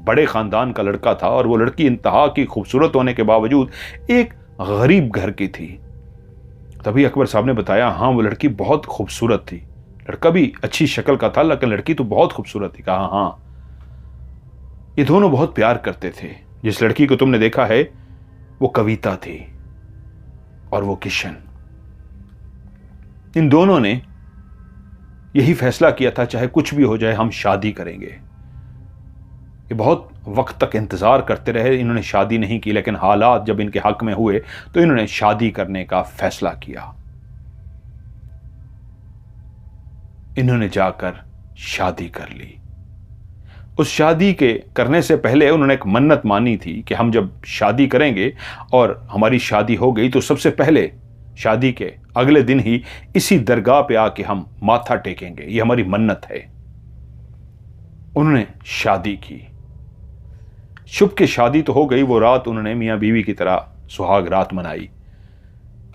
बड़े खानदान का लड़का था और वो लड़की इंतहा की खूबसूरत होने के बावजूद एक गरीब घर की थी। तभी अकबर साहब ने बताया हाँ, वो लड़की बहुत खूबसूरत थी। लड़का भी अच्छी शक्ल का था, लेकिन लड़की तो बहुत खूबसूरत थी। कहा हाँ, ये दोनों बहुत प्यार करते थे। जिस लड़की को तुमने देखा है वो कविता थी और वो किशन। इन दोनों ने यही फैसला किया था, चाहे कुछ भी हो जाए हम शादी करेंगे। ये बहुत वक्त तक इंतजार करते रहे, इन्होंने शादी नहीं की। लेकिन हालात जब इनके हक में हुए तो इन्होंने शादी करने का फैसला किया। इन्होंने जाकर शादी कर ली। उस शादी के करने से पहले उन्होंने एक मन्नत मानी थी कि हम जब शादी करेंगे और हमारी शादी हो गई तो सबसे पहले शादी के अगले दिन ही इसी दरगाह पे आके हम माथा टेकेंगे, ये हमारी मन्नत है। उन्होंने शादी की। शुभ के शादी तो हो गई। वो रात उन्होंने मियां बीवी की तरह सुहाग रात मनाई।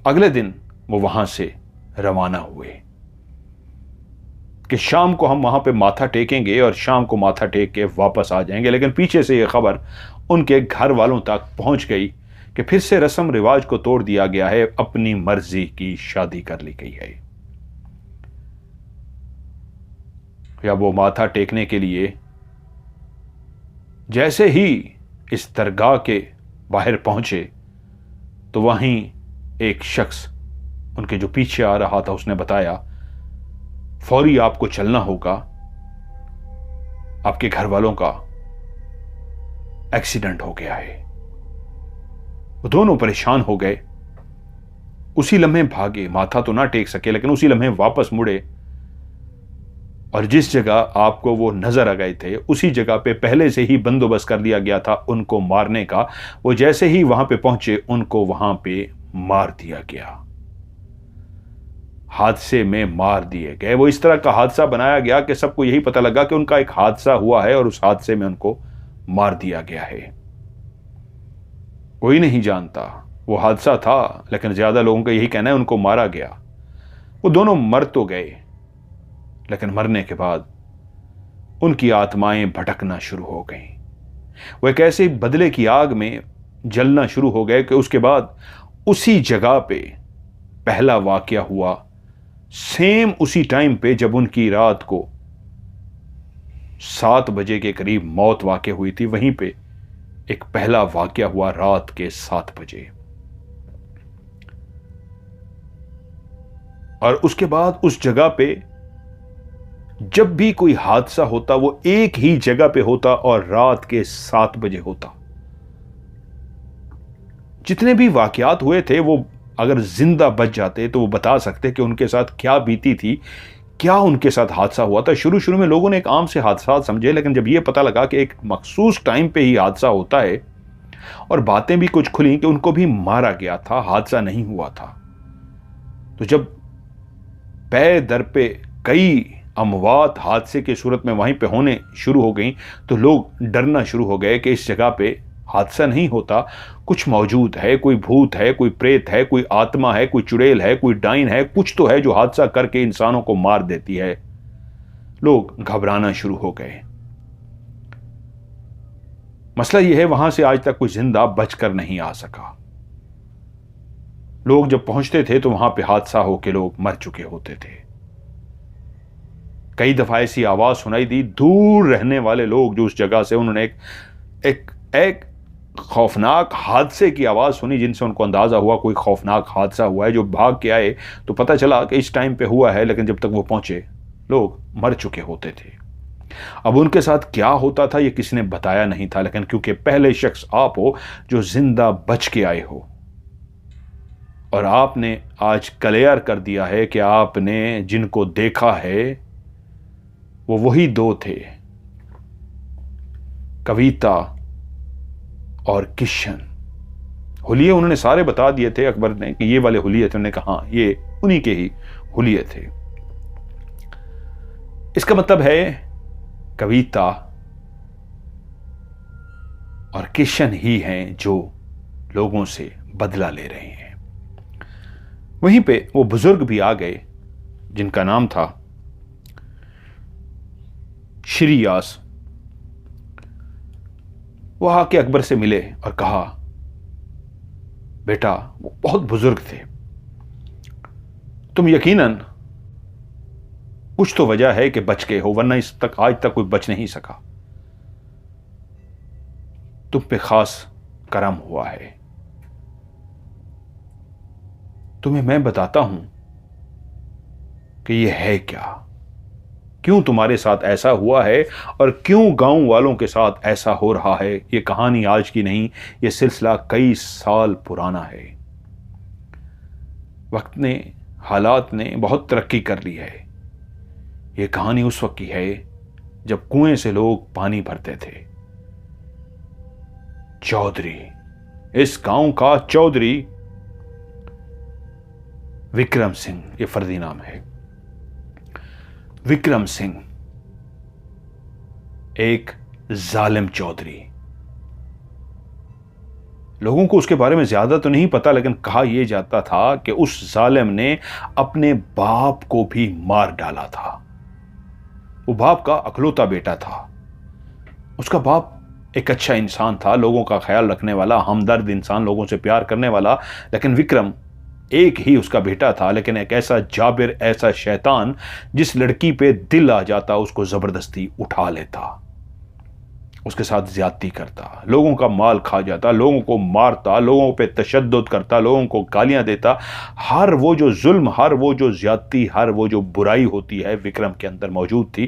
अगले दिन वो वहां से रवाना हुए कि शाम को हम वहां पे माथा टेकेंगे और शाम को माथा टेक के वापस आ जाएंगे। लेकिन पीछे से ये खबर उनके घर वालों तक पहुंच गई कि फिर से रस्म रिवाज को तोड़ दिया गया है, अपनी मर्जी की शादी कर ली गई है। या वो माथा टेकने के लिए जैसे ही इस दरगाह के बाहर पहुंचे तो वहीं एक शख्स उनके जो पीछे आ रहा था, उसने बताया फौरी आपको चलना होगा, आपके घर वालों का एक्सीडेंट हो गया है। वो दोनों परेशान हो गए। उसी लम्हे भागे, माथा तो ना टेक सके लेकिन उसी लम्हे वापस मुड़े और जिस जगह आपको वो नजर आ गए थे उसी जगह पे पहले से ही बंदोबस्त कर लिया गया था उनको मारने का। वो जैसे ही वहां पे पहुंचे उनको वहां पे मार दिया गया, हादसे में मार दिए गए। वो इस तरह का हादसा बनाया गया कि सबको यही पता लगा कि उनका एक हादसा हुआ है और उस हादसे में उनको मार दिया गया है। कोई नहीं जानता वो हादसा था, लेकिन ज़्यादा लोगों का यही कहना है उनको मारा गया। वो दोनों मर तो गए, लेकिन मरने के बाद उनकी आत्माएं भटकना शुरू हो गईं। वो एक ऐसे बदले की आग में जलना शुरू हो गए कि उसके बाद उसी जगह पे पहला वाकया हुआ, सेम उसी टाइम पे जब उनकी रात को 7 बजे के करीब मौत वाकई हुई थी, वहीं पे एक पहला वाकया हुआ रात के 7 बजे। और उसके बाद उस जगह पे जब भी कोई हादसा होता वो एक ही जगह पे होता और रात के 7 बजे होता। जितने भी वाकयात हुए थे वो अगर जिंदा बच जाते तो वो बता सकते कि उनके साथ क्या बीती थी, क्या उनके साथ हादसा हुआ था। शुरू शुरू में लोगों ने एक आम से हादसा समझे, लेकिन जब ये पता लगा कि एक मखसूस टाइम पे ही हादसा होता है और बातें भी कुछ खुली कि उनको भी मारा गया था, हादसा नहीं हुआ था, तो जब पे दर पे कई अमवात हादसे की सूरत में वहीं पे होने शुरू हो गई तो लोग डरना शुरू हो गए कि इस जगह पे हादसा नहीं होता, कुछ मौजूद है, कोई भूत है, कोई प्रेत है, कोई आत्मा है, कोई चुड़ैल है, कोई डाइन है, कुछ तो है जो हादसा करके इंसानों को मार देती है। लोग घबराना शुरू हो गए। मसला यह है वहां से आज तक कोई जिंदा बचकर नहीं आ सका। लोग जब पहुंचते थे तो वहां पे हादसा होकर लोग मर चुके होते थे। कई दफा ऐसी आवाज सुनाई दी, दूर रहने वाले लोग जो उस जगह से, उन्होंने एक खौफनाक हादसे की आवाज सुनी जिनसे उनको अंदाजा हुआ कोई खौफनाक हादसा हुआ है। जो भाग के आए तो पता चला कि इस टाइम पे हुआ है, लेकिन जब तक वो पहुंचे लोग मर चुके होते थे। अब उनके साथ क्या होता था ये किसी ने बताया नहीं था, लेकिन क्योंकि पहले शख्स आप हो जो जिंदा बच के आए हो और आपने आज क्लियर कर दिया है कि आपने जिनको देखा है वो वही दो थे, कविता और किशन। हुलिये उन्होंने सारे बता दिए थे अकबर ने कि ये वाले हुलिये थे। उन्होंने कहा हाँ ये उन्हीं के ही हुलिये थे। इसका मतलब है कविता और किशन ही हैं जो लोगों से बदला ले रहे हैं। वहीं पे वो बुजुर्ग भी आ गए जिनका नाम था श्रीयास। वो आके अकबर से मिले और कहा, बेटा, वो बहुत बुजुर्ग थे, तुम यकीनन कुछ तो वजह है कि बच गए हो, वरना इस तक आज तक कोई बच नहीं सका। तुम पे खास करम हुआ है। तुम्हें मैं बताता हूं कि ये है क्या, क्यों तुम्हारे साथ ऐसा हुआ है और क्यों गांव वालों के साथ ऐसा हो रहा है। ये कहानी आज की नहीं, ये सिलसिला कई साल पुराना है। वक्त ने, हालात ने बहुत तरक्की कर ली है। ये कहानी उस वक्त की है जब कुएं से लोग पानी भरते थे। चौधरी, इस गांव का चौधरी विक्रम सिंह, ये फर्जी नाम है। विक्रम सिंह एक जालिम चौधरी। लोगों को उसके बारे में ज्यादा तो नहीं पता, लेकिन कहा यह जाता था कि उस जालिम ने अपने बाप को भी मार डाला था। वो बाप का अकलौता बेटा था। उसका बाप एक अच्छा इंसान था, लोगों का ख्याल रखने वाला, हमदर्द इंसान, लोगों से प्यार करने वाला। लेकिन विक्रम एक ही उसका बेटा था, लेकिन एक ऐसा जाबिर, ऐसा शैतान जिस लड़की पे दिल आ जाता उसको जबरदस्ती उठा लेता, उसके साथ ज्यादती करता, लोगों का माल खा जाता, लोगों को मारता, लोगों पे तशद्दुद करता, लोगों को गालियां देता। हर वो जो जुल्म, हर वो जो ज्यादती, हर वो जो बुराई होती है विक्रम के अंदर मौजूद थी।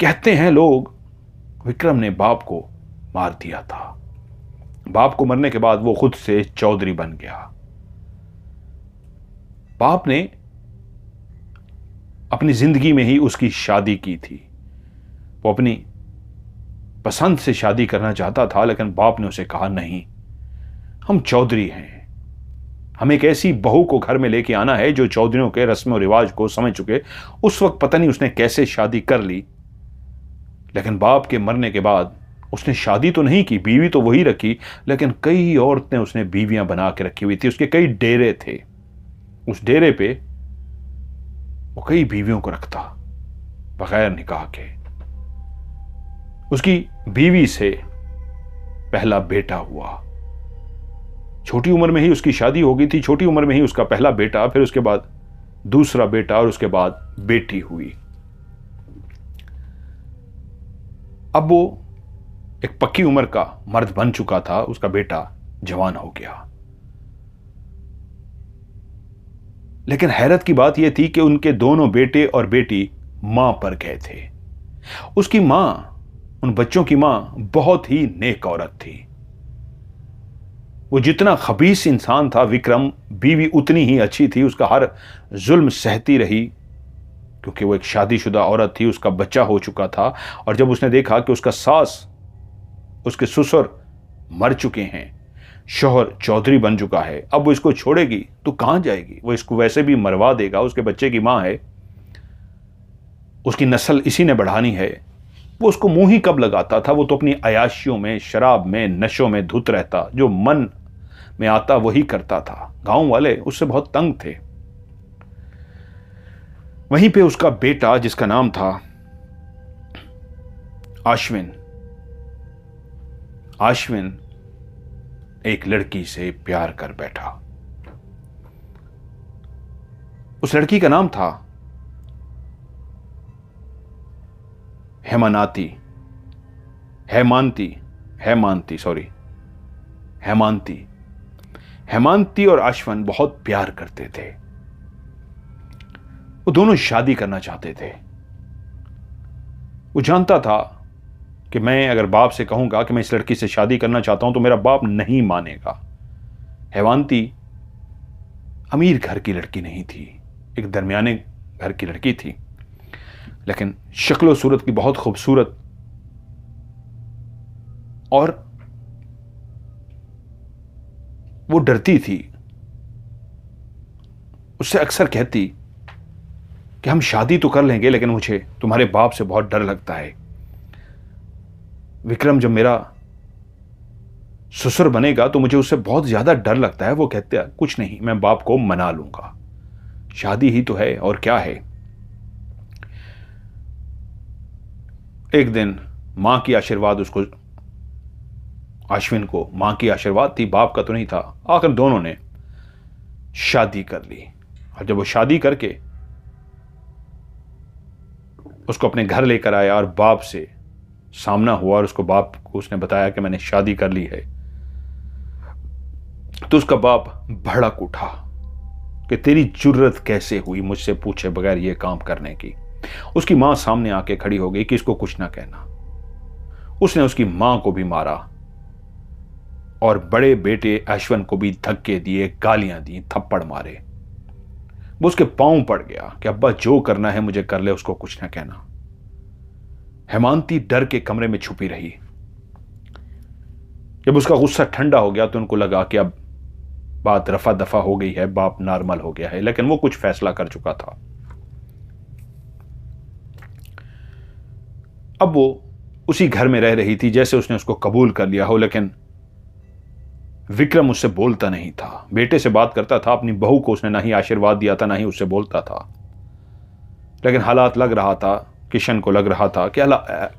कहते हैं लोग विक्रम ने बाप को मार दिया था। बाप को मरने के बाद वो खुद से चौधरी बन गया। बाप ने अपनी जिंदगी में ही उसकी शादी की थी। वो अपनी पसंद से शादी करना चाहता था, लेकिन बाप ने उसे कहा नहीं, हम चौधरी हैं, हम एक ऐसी बहू को घर में लेके आना है जो चौधरियों के रस्म और रिवाज को समझ चुके। उस वक्त पता नहीं उसने कैसे शादी कर ली, लेकिन बाप के मरने के बाद उसने शादी तो नहीं की, बीवी तो वही रखी, लेकिन कई औरतें उसने बीवियां बना के रखी हुई थी। उसके कई डेरे थे, उस डेरे पे वो कई बीवियों को रखता बगैर निकाह के। उसकी बीवी से पहला बेटा हुआ, छोटी उम्र में ही उसकी शादी हो गई थी, छोटी उम्र में ही उसका पहला बेटा, फिर उसके बाद दूसरा बेटा और उसके बाद बेटी हुई। अब वो एक पक्की उम्र का मर्द बन चुका था, उसका बेटा जवान हो गया। लेकिन हैरत की बात यह थी कि उनके दोनों बेटे और बेटी मां पर गए थे। उसकी मां, उन बच्चों की मां बहुत ही नेक औरत थी। वो जितना खबीस इंसान था विक्रम, बीवी उतनी ही अच्छी थी। उसका हर जुल्म सहती रही, क्योंकि वो एक शादीशुदा औरत थी, उसका बच्चा हो चुका था। और जब उसने देखा कि उसका सास, उसके ससुर मर चुके हैं, शौहर चौधरी बन चुका है, अब वो इसको छोड़ेगी तो कहां जाएगी? वो इसको वैसे भी मरवा देगा, उसके बच्चे की मां है, उसकी नस्ल इसी ने बढ़ानी है। वो उसको मुंह ही कब लगाता था? वो तो अपनी अयाशियों में, शराब में, नशों में धुत रहता, जो मन में आता वही करता था। गांव वाले उससे बहुत तंग थे। वहीं पे उसका बेटा, जिसका नाम था आश्विन, आश्विन एक लड़की से प्यार कर बैठा। उस लड़की का नाम था हेमानाती, हेमांती। हेमांती और आश्विन बहुत प्यार करते थे। वो दोनों शादी करना चाहते थे। वो जानता था कि मैं अगर बाप से कहूंगा कि मैं इस लड़की से शादी करना चाहता हूं तो मेरा बाप नहीं मानेगा। हेमांती अमीर घर की लड़की नहीं थी, एक दरमियाने घर की लड़की थी, लेकिन शक्ल सूरत की बहुत खूबसूरत। और वो डरती थी, उससे अक्सर कहती कि हम शादी तो कर लेंगे, लेकिन मुझे तुम्हारे बाप से बहुत डर लगता है। विक्रम जब मेरा ससुर बनेगा तो मुझे उससे बहुत ज्यादा डर लगता है। वो कहते हैं कुछ नहीं, मैं बाप को मना लूंगा, शादी ही तो है और क्या है। एक दिन मां की आशीर्वाद, उसको आश्विन को मां की आशीर्वाद थी, बाप का तो नहीं था। आखिर दोनों ने शादी कर ली। और जब वो शादी करके उसको अपने घर लेकर आया और बाप से सामना हुआ और उसको बाप को उसने बताया कि मैंने शादी कर ली है, तो उसका बाप भड़क उठा कि तेरी जुर्रत कैसे हुई मुझसे पूछे बगैर ये काम करने की। उसकी मां सामने आके खड़ी हो गई कि इसको कुछ ना कहना। उसने उसकी मां को भी मारा और बड़े बेटे अश्विन को भी धक्के दिए, गालियां दी, थप्पड़ मारे। वो उसके पांव पड़ गया कि अब्बा जो करना है मुझे कर ले, उसको कुछ ना कहना। हेमांती डर के कमरे में छुपी रही। जब उसका गुस्सा ठंडा हो गया तो उनको लगा कि अब बात रफा दफा हो गई है, बाप नॉर्मल हो गया है, लेकिन वो कुछ फैसला कर चुका था। अब वो उसी घर में रह रही थी जैसे उसने उसको कबूल कर लिया हो, लेकिन विक्रम उससे बोलता नहीं था। बेटे से बात करता था, अपनी बहू को उसने ना ही आशीर्वाद दिया था ना ही उससे बोलता था। लेकिन हालात लग रहा था, किशन को लग रहा था कि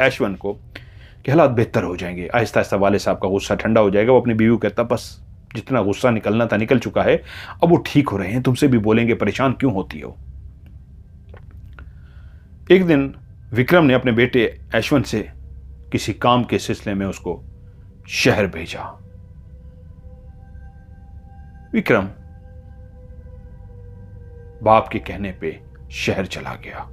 ऐश्वन को कि हालात बेहतर हो जाएंगे। आहिस्ता आहिस्ता वाले साहब का गुस्सा ठंडा हो जाएगा। वो अपनी बीवी को कहता, बस जितना गुस्सा निकलना था निकल चुका है, अब वो ठीक हो रहे हैं, तुमसे भी बोलेंगे, परेशान क्यों होती हो। एक दिन विक्रम ने अपने बेटे ऐश्वन से किसी काम के सिलसिले में उसको शहर भेजा। विक्रम बाप के कहने पे शहर चला गया।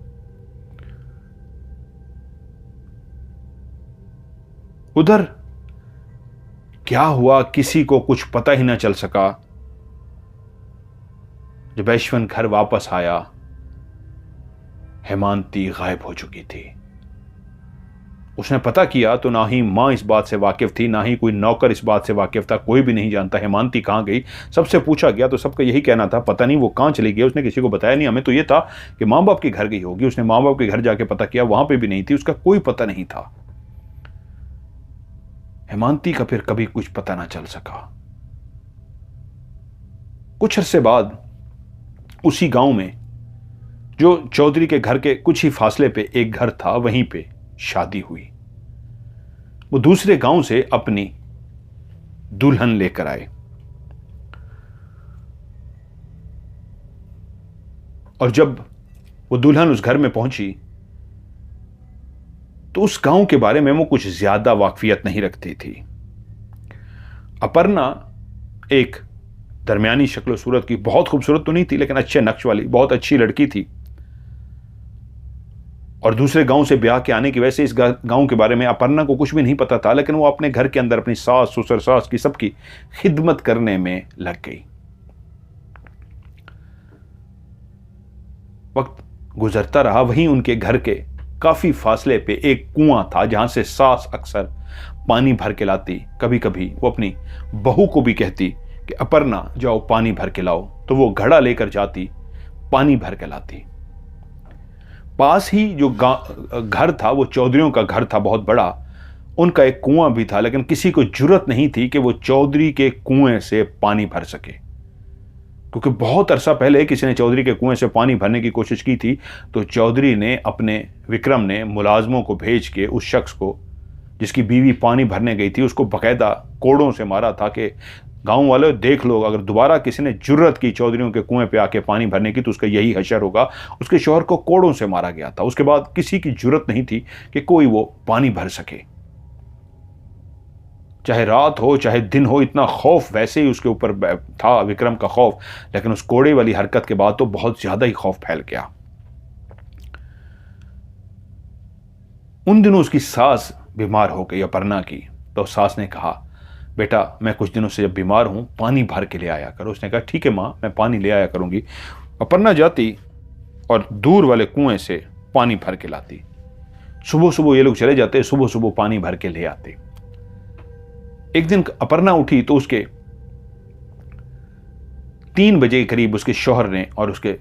उधर क्या हुआ किसी को कुछ पता ही ना चल सका। जब ऐश्वन घर वापस आया, हेमांती गायब हो चुकी थी। उसने पता किया तो ना ही मां इस बात से वाकिफ थी, ना ही कोई नौकर इस बात से वाकिफ था। कोई भी नहीं जानता हेमांती कहां गई। सबसे पूछा गया तो सबका यही कहना था, पता नहीं वो कहां चली गई, उसने किसी को बताया नहीं। हमें तो ये था कि मां बाप के घर गई होगी। उसने मां बाप के घर जाके पता किया, वहां पे भी नहीं थी, उसका कोई पता नहीं था। हेमांती का फिर कभी कुछ पता ना चल सका। कुछ अरसे बाद उसी गांव में, जो चौधरी के घर के कुछ ही फासले पे एक घर था, वहीं पे शादी हुई। वो दूसरे गांव से अपनी दुल्हन लेकर आए और जब वो दुल्हन उस घर में पहुंची तो उस गांव के बारे में वो कुछ ज्यादा वाकफियत नहीं रखती थी। अपर्णा एक दरमियानी शक्ल सूरत की, बहुत खूबसूरत तो नहीं थी लेकिन अच्छे नक्श वाली बहुत अच्छी लड़की थी, और दूसरे गांव से ब्याह के आने की वजह से इस गांव के बारे में अपर्णा को कुछ भी नहीं पता था। लेकिन वो अपने घर के अंदर अपनी सास ससुर सास की सबकी खिदमत करने में लग गई। वक्त गुजरता रहा, वहीं उनके घर के काफी फासले पे एक कुआं था जहां से सास अक्सर पानी भर के लाती। कभी कभी वो अपनी बहू को भी कहती कि अपर्णा जाओ पानी भर के लाओ, तो वो घड़ा लेकर जाती, पानी भर के लाती। पास ही जो घर था वो चौधरियों का घर था, बहुत बड़ा। उनका एक कुआं भी था, लेकिन किसी को जुर्रत नहीं थी कि वो चौधरी के कुएं से पानी भर सके, क्योंकि बहुत अरसा पहले किसी ने चौधरी के कुएं से पानी भरने की कोशिश की थी। तो चौधरी ने अपने विक्रम ने मुलाजमों को भेज के उस शख्स को, जिसकी बीवी पानी भरने गई थी, उसको बकायदा कोड़ों से मारा था कि गांव वाले देख लो, अगर दोबारा किसी ने जुर्रत की चौधरियों के कुएं पे आके पानी भरने की तो उसका यही हशर होगा। उसके शौहर को कोड़ों से मारा गया था। उसके बाद किसी की जुर्रत नहीं थी कि कोई वो पानी भर सके, चाहे रात हो चाहे दिन हो। इतना खौफ वैसे ही उसके ऊपर था, विक्रम का खौफ, लेकिन उस कोड़े वाली हरकत के बाद तो बहुत ज्यादा ही खौफ फैल गया। उन दिनों उसकी सास बीमार हो गई अपर्णा की। तो सास ने कहा, बेटा मैं कुछ दिनों से जब बीमार हूं पानी भर के ले आया करो। उसने कहा ठीक है मां, मैं पानी ले आया करूंगी। अपर्णा जाती और दूर वाले कुएं से पानी भर के लाती। सुबह सुबह ये लोग चले जाते, सुबह सुबह पानी भर के ले आते। एक दिन अपर्णा उठी तो उसके 3 बजे के करीब उसके शौहर ने और उसके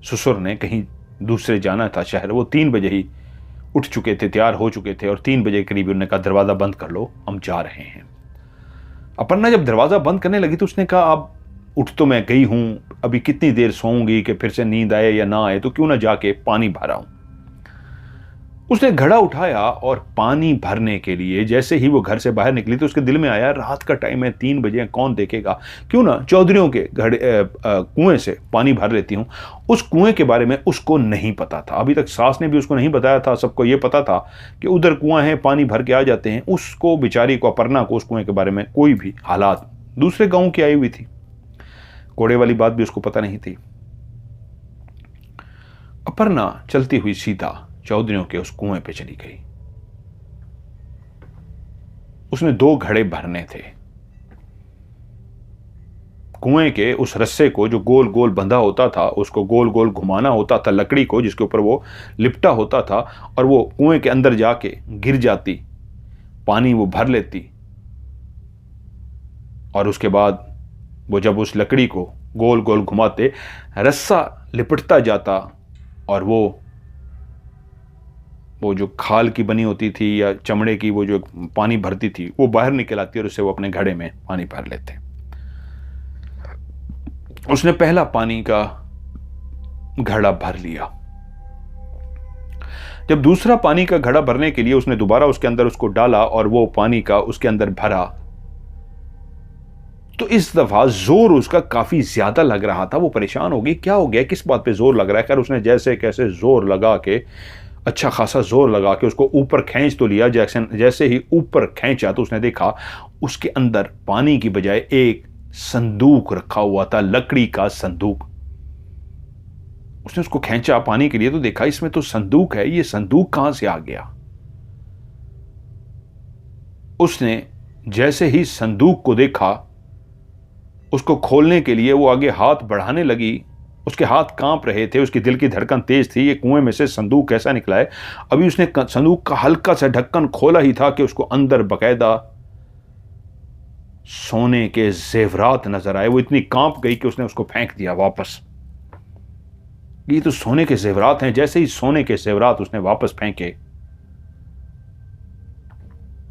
ससुर ने कहीं दूसरे जाना था शहर। वो 3 बजे ही उठ चुके थे, तैयार हो चुके थे, और 3 बजे के करीब उन्होंने कहा दरवाजा बंद कर लो, हम जा रहे हैं। अपर्णा जब दरवाजा बंद करने लगी तो उसने कहा, अब उठ तो मैं गई हूं, अभी कितनी देर सोऊंगी कि फिर से नींद आए या ना आए, तो क्यों ना जाके पानी भरा हूं। उसने घड़ा उठाया और पानी भरने के लिए जैसे ही वो घर से बाहर निकली तो उसके दिल में आया, रात का टाइम है, 3 बजे, कौन देखेगा, क्यों ना चौधरियों के कुएं से पानी भर लेती हूं। उस कुएं के बारे में उसको नहीं पता था, अभी तक सास ने भी उसको नहीं बताया था। सबको ये पता था कि उधर कुआं है, पानी भर के आ जाते हैं। उसको बेचारी को, अपर्णा को, उस कुएं के बारे में कोई भी हालात, दूसरे गांव की आई हुई थी, कोड़े वाली बात भी उसको पता नहीं थी। अपर्णा चलती हुई सीधा चौधरियों के उस कुएं पे चली गई। उसने 2 घड़े भरने थे। कुएं के उस रस्से को जो गोल गोल बंधा होता था, उसको गोल गोल घुमाना होता था, लकड़ी को जिसके ऊपर वो लिपटा होता था, और वो कुएं के अंदर जाके गिर जाती, पानी वो भर लेती। और उसके बाद वो जब उस लकड़ी को गोल गोल घुमाते, रस्सा लिपटता जाता और वो जो खाल की बनी होती थी या चमड़े की वो जो पानी भरती थी वो बाहर निकल आती और उससे वो अपने घड़े में पानी भर लेते। उसने पहला पानी का घड़ा भर लिया। जब दूसरा पानी का घड़ा भरने के लिए उसने दोबारा उसके अंदर उसको डाला और वो पानी का उसके अंदर भरा, तो इस दफा जोर उसका काफी ज्यादा लग रहा था। वो परेशान हो गई, क्या हो गया, किस बात पे जोर लग रहा है। खैर उसने जैसे कैसे जोर लगा के, अच्छा खासा जोर लगा के उसको ऊपर खींच तो लिया। जैसे ही ऊपर खींचा तो उसने देखा उसके अंदर पानी की बजाय एक संदूक रखा हुआ था, लकड़ी का संदूक। उसने उसको खींचा पानी के लिए तो देखा इसमें तो संदूक है, ये संदूक कहां से आ गया। उसने जैसे ही संदूक को देखा, उसको खोलने के लिए वो आगे हाथ बढ़ाने लगी। उसके हाथ कांप रहे थे, उसकी दिल की धड़कन तेज थी। ये कुएं में से संदूक कैसा निकला है। अभी उसने संदूक का हल्का सा ढक्कन खोला ही था कि उसको अंदर बकायदा सोने के जेवरात नजर आए। वो इतनी कांप गई कि उसने उसको फेंक दिया वापस। ये तो सोने के जेवरात हैं। जैसे ही सोने के जेवरात उसने वापस फेंके,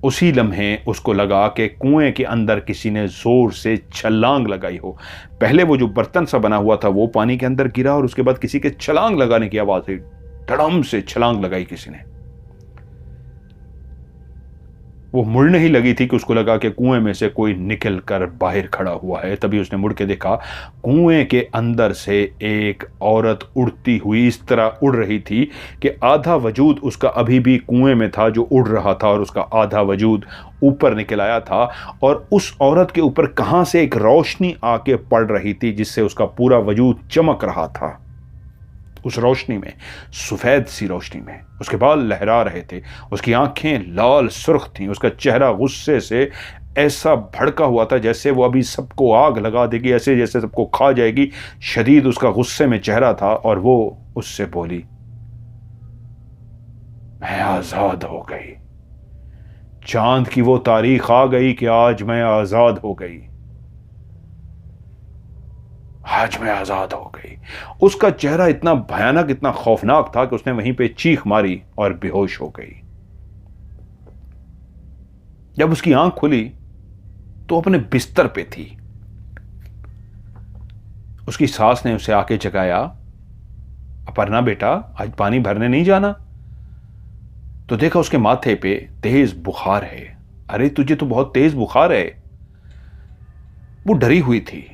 उसी लम्हे उसको लगा कि कुएं के अंदर किसी ने जोर से छलांग लगाई हो। पहले वो जो बर्तन सा बना हुआ था वो पानी के अंदर गिरा और उसके बाद किसी के छलांग लगाने की आवाज हुई। धड़म से छलांग लगाई किसी ने। वो मुड़ने ही लगी थी कि उसको लगा कि कुएं में से कोई निकल कर बाहर खड़ा हुआ है। तभी उसने मुड़ के देखा, कुएं के अंदर से एक औरत उड़ती हुई इस तरह उड़ रही थी कि आधा वजूद उसका अभी भी कुएं में था जो उड़ रहा था और उसका आधा वजूद ऊपर निकल आया था। और उस औरत के ऊपर कहां से एक रोशनी आके पड़ रही थी जिससे उसका पूरा वजूद चमक रहा था। उस रोशनी में, सफेद सी रोशनी में, उसके बाल लहरा रहे थे, उसकी आंखें लाल सुर्ख थीं, उसका चेहरा गुस्से से ऐसा भड़का हुआ था जैसे वो अभी सबको आग लगा देगी, ऐसे जैसे सबको खा जाएगी। शदीद उसका गुस्से में चेहरा था और वो उससे बोली, मैं आजाद हो गई। चांद की वो तारीख आ गई कि आज मैं आजाद हो गई। आज मैं आजाद हो गई। उसका चेहरा इतना भयानक, इतना खौफनाक था कि उसने वहीं पे चीख मारी और बेहोश हो गई। जब उसकी आंख खुली तो अपने बिस्तर पे थी। उसकी सास ने उसे आके जगाया, अपर्णा बेटा, आज पानी भरने नहीं जाना? तो देखा उसके माथे पे तेज बुखार है। अरे तुझे तो बहुत तेज बुखार है। वो डरी हुई थी।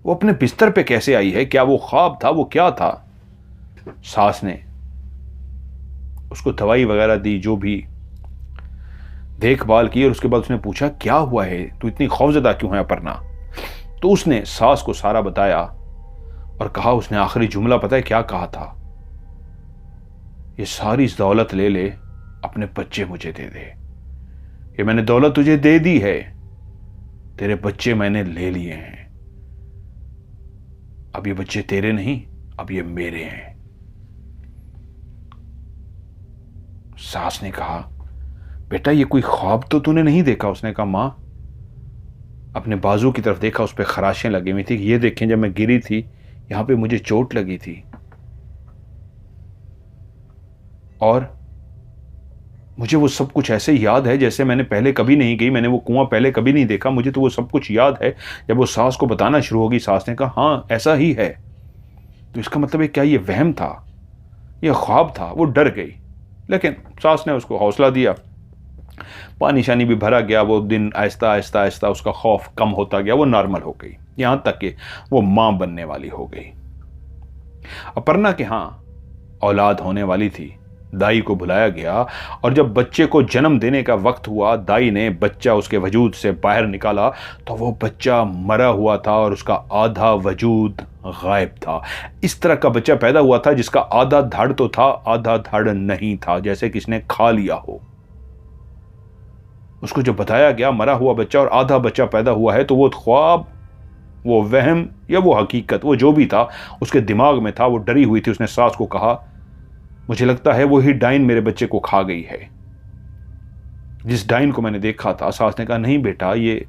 वो अपने बिस्तर पे कैसे आई है? क्या वो ख्वाब था? वो क्या था? सास ने उसको दवाई वगैरह दी, जो भी देखभाल की, और उसके बाद उसने पूछा, क्या हुआ है? तू इतनी खौफजदा क्यों है अपर्णा? तो उसने सास को सारा बताया और कहा, उसने आखिरी जुमला पता है क्या कहा था? ये सारी दौलत ले ले, अपने बच्चे मुझे दे दे। ये मैंने दौलत तुझे दे दी है, तेरे बच्चे मैंने ले लिए हैं। अब ये बच्चे तेरे नहीं, अब ये मेरे हैं। सास ने कहा, बेटा ये कोई ख्वाब तो तूने नहीं देखा? उसने कहा, मां, अपने बाजू की तरफ देखा, उस पर खराशें लगी हुई थी। ये देखें, जब मैं गिरी थी यहां पे मुझे चोट लगी थी और मुझे वो सब कुछ ऐसे याद है जैसे मैंने पहले कभी नहीं गई, मैंने वो कुआं पहले कभी नहीं देखा, मुझे तो वो सब कुछ याद है। जब वो सास को बताना शुरू होगी, सास ने कहा, हाँ ऐसा ही है। तो इसका मतलब है क्या ये वहम था, ये ख्वाब था? वो डर गई, लेकिन सास ने उसको हौसला दिया। पानी शानी भी भरा गया। वो दिन आहिस्ता आहिस्ता आहिस्ता उसका खौफ कम होता गया। वो नॉर्मल हो गई, यहां तक कि वो मां बनने वाली हो गई। अपर्णा के यहां औलाद होने वाली थी। दाई को बुलाया गया और जब बच्चे को जन्म देने का वक्त हुआ, दाई ने बच्चा उसके वजूद से बाहर निकाला तो वो बच्चा मरा हुआ था और उसका आधा वजूद गायब था। इस तरह का बच्चा पैदा हुआ था जिसका आधा धड़ तो था, आधा धड़ नहीं था, जैसे किसने खा लिया हो। उसको जब बताया गया मरा हुआ बच्चा और आधा बच्चा पैदा हुआ है, तो वो ख्वाब, वो वहम या वो हकीकत, वो जो भी था उसके दिमाग में था। वो डरी हुई थी। उसने सास को कहा, मुझे लगता है वो ही डाइन मेरे बच्चे को खा गई है, जिस डाइन को मैंने देखा था। सास ने कहा, नहीं बेटा, ये